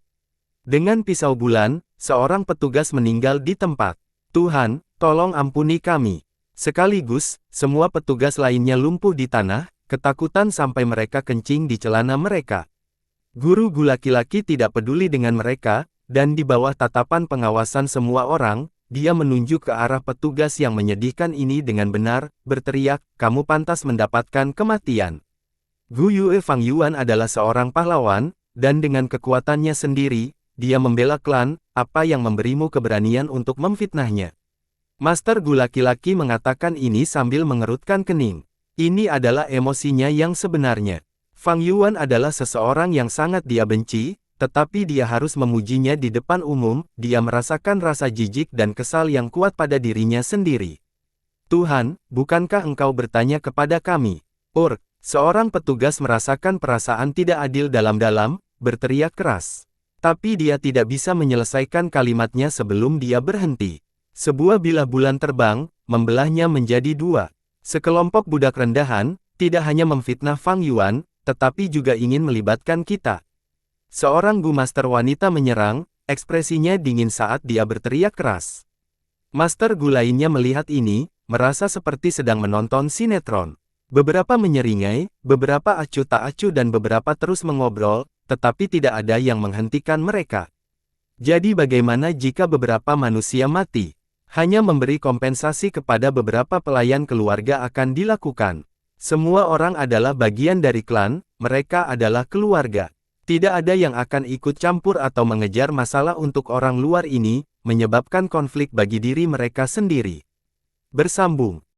Dengan pisau bulan, seorang petugas meninggal di tempat. Tuhan, tolong ampuni kami. Sekaligus, semua petugas lainnya lumpuh di tanah, ketakutan sampai mereka kencing di celana mereka. Guru Gu laki-laki tidak peduli dengan mereka, dan di bawah tatapan pengawasan semua orang, dia menunjuk ke arah petugas yang menyedihkan ini dengan benar, berteriak, kamu pantas mendapatkan kematian. Gu Yue Fang Yuan adalah seorang pahlawan, dan dengan kekuatannya sendiri, dia membela klan, apa yang memberimu keberanian untuk memfitnahnya? Master Gu laki-laki mengatakan ini sambil mengerutkan kening. Ini adalah emosinya yang sebenarnya. Fang Yuan adalah seseorang yang sangat dia benci, tetapi dia harus memujinya di depan umum, dia merasakan rasa jijik dan kesal yang kuat pada dirinya sendiri. Tuhan, bukankah engkau bertanya kepada kami? Seorang petugas merasakan perasaan tidak adil dalam-dalam, berteriak keras. Tapi dia tidak bisa menyelesaikan kalimatnya sebelum dia berhenti. Sebuah bilah bulan terbang, membelahnya menjadi dua. Sekelompok budak rendahan, tidak hanya memfitnah Fang Yuan, tetapi juga ingin melibatkan kita. Seorang Gu Master wanita menyerang, ekspresinya dingin saat dia berteriak keras. Master Gu lainnya melihat ini, merasa seperti sedang menonton sinetron. Beberapa menyeringai, beberapa acuh tak acuh dan beberapa terus mengobrol, tetapi tidak ada yang menghentikan mereka. Jadi bagaimana jika beberapa manusia mati? Hanya memberi kompensasi kepada beberapa pelayan keluarga akan dilakukan. Semua orang adalah bagian dari klan, mereka adalah keluarga. Tidak ada yang akan ikut campur atau mengejar masalah untuk orang luar ini, menyebabkan konflik bagi diri mereka sendiri. Bersambung.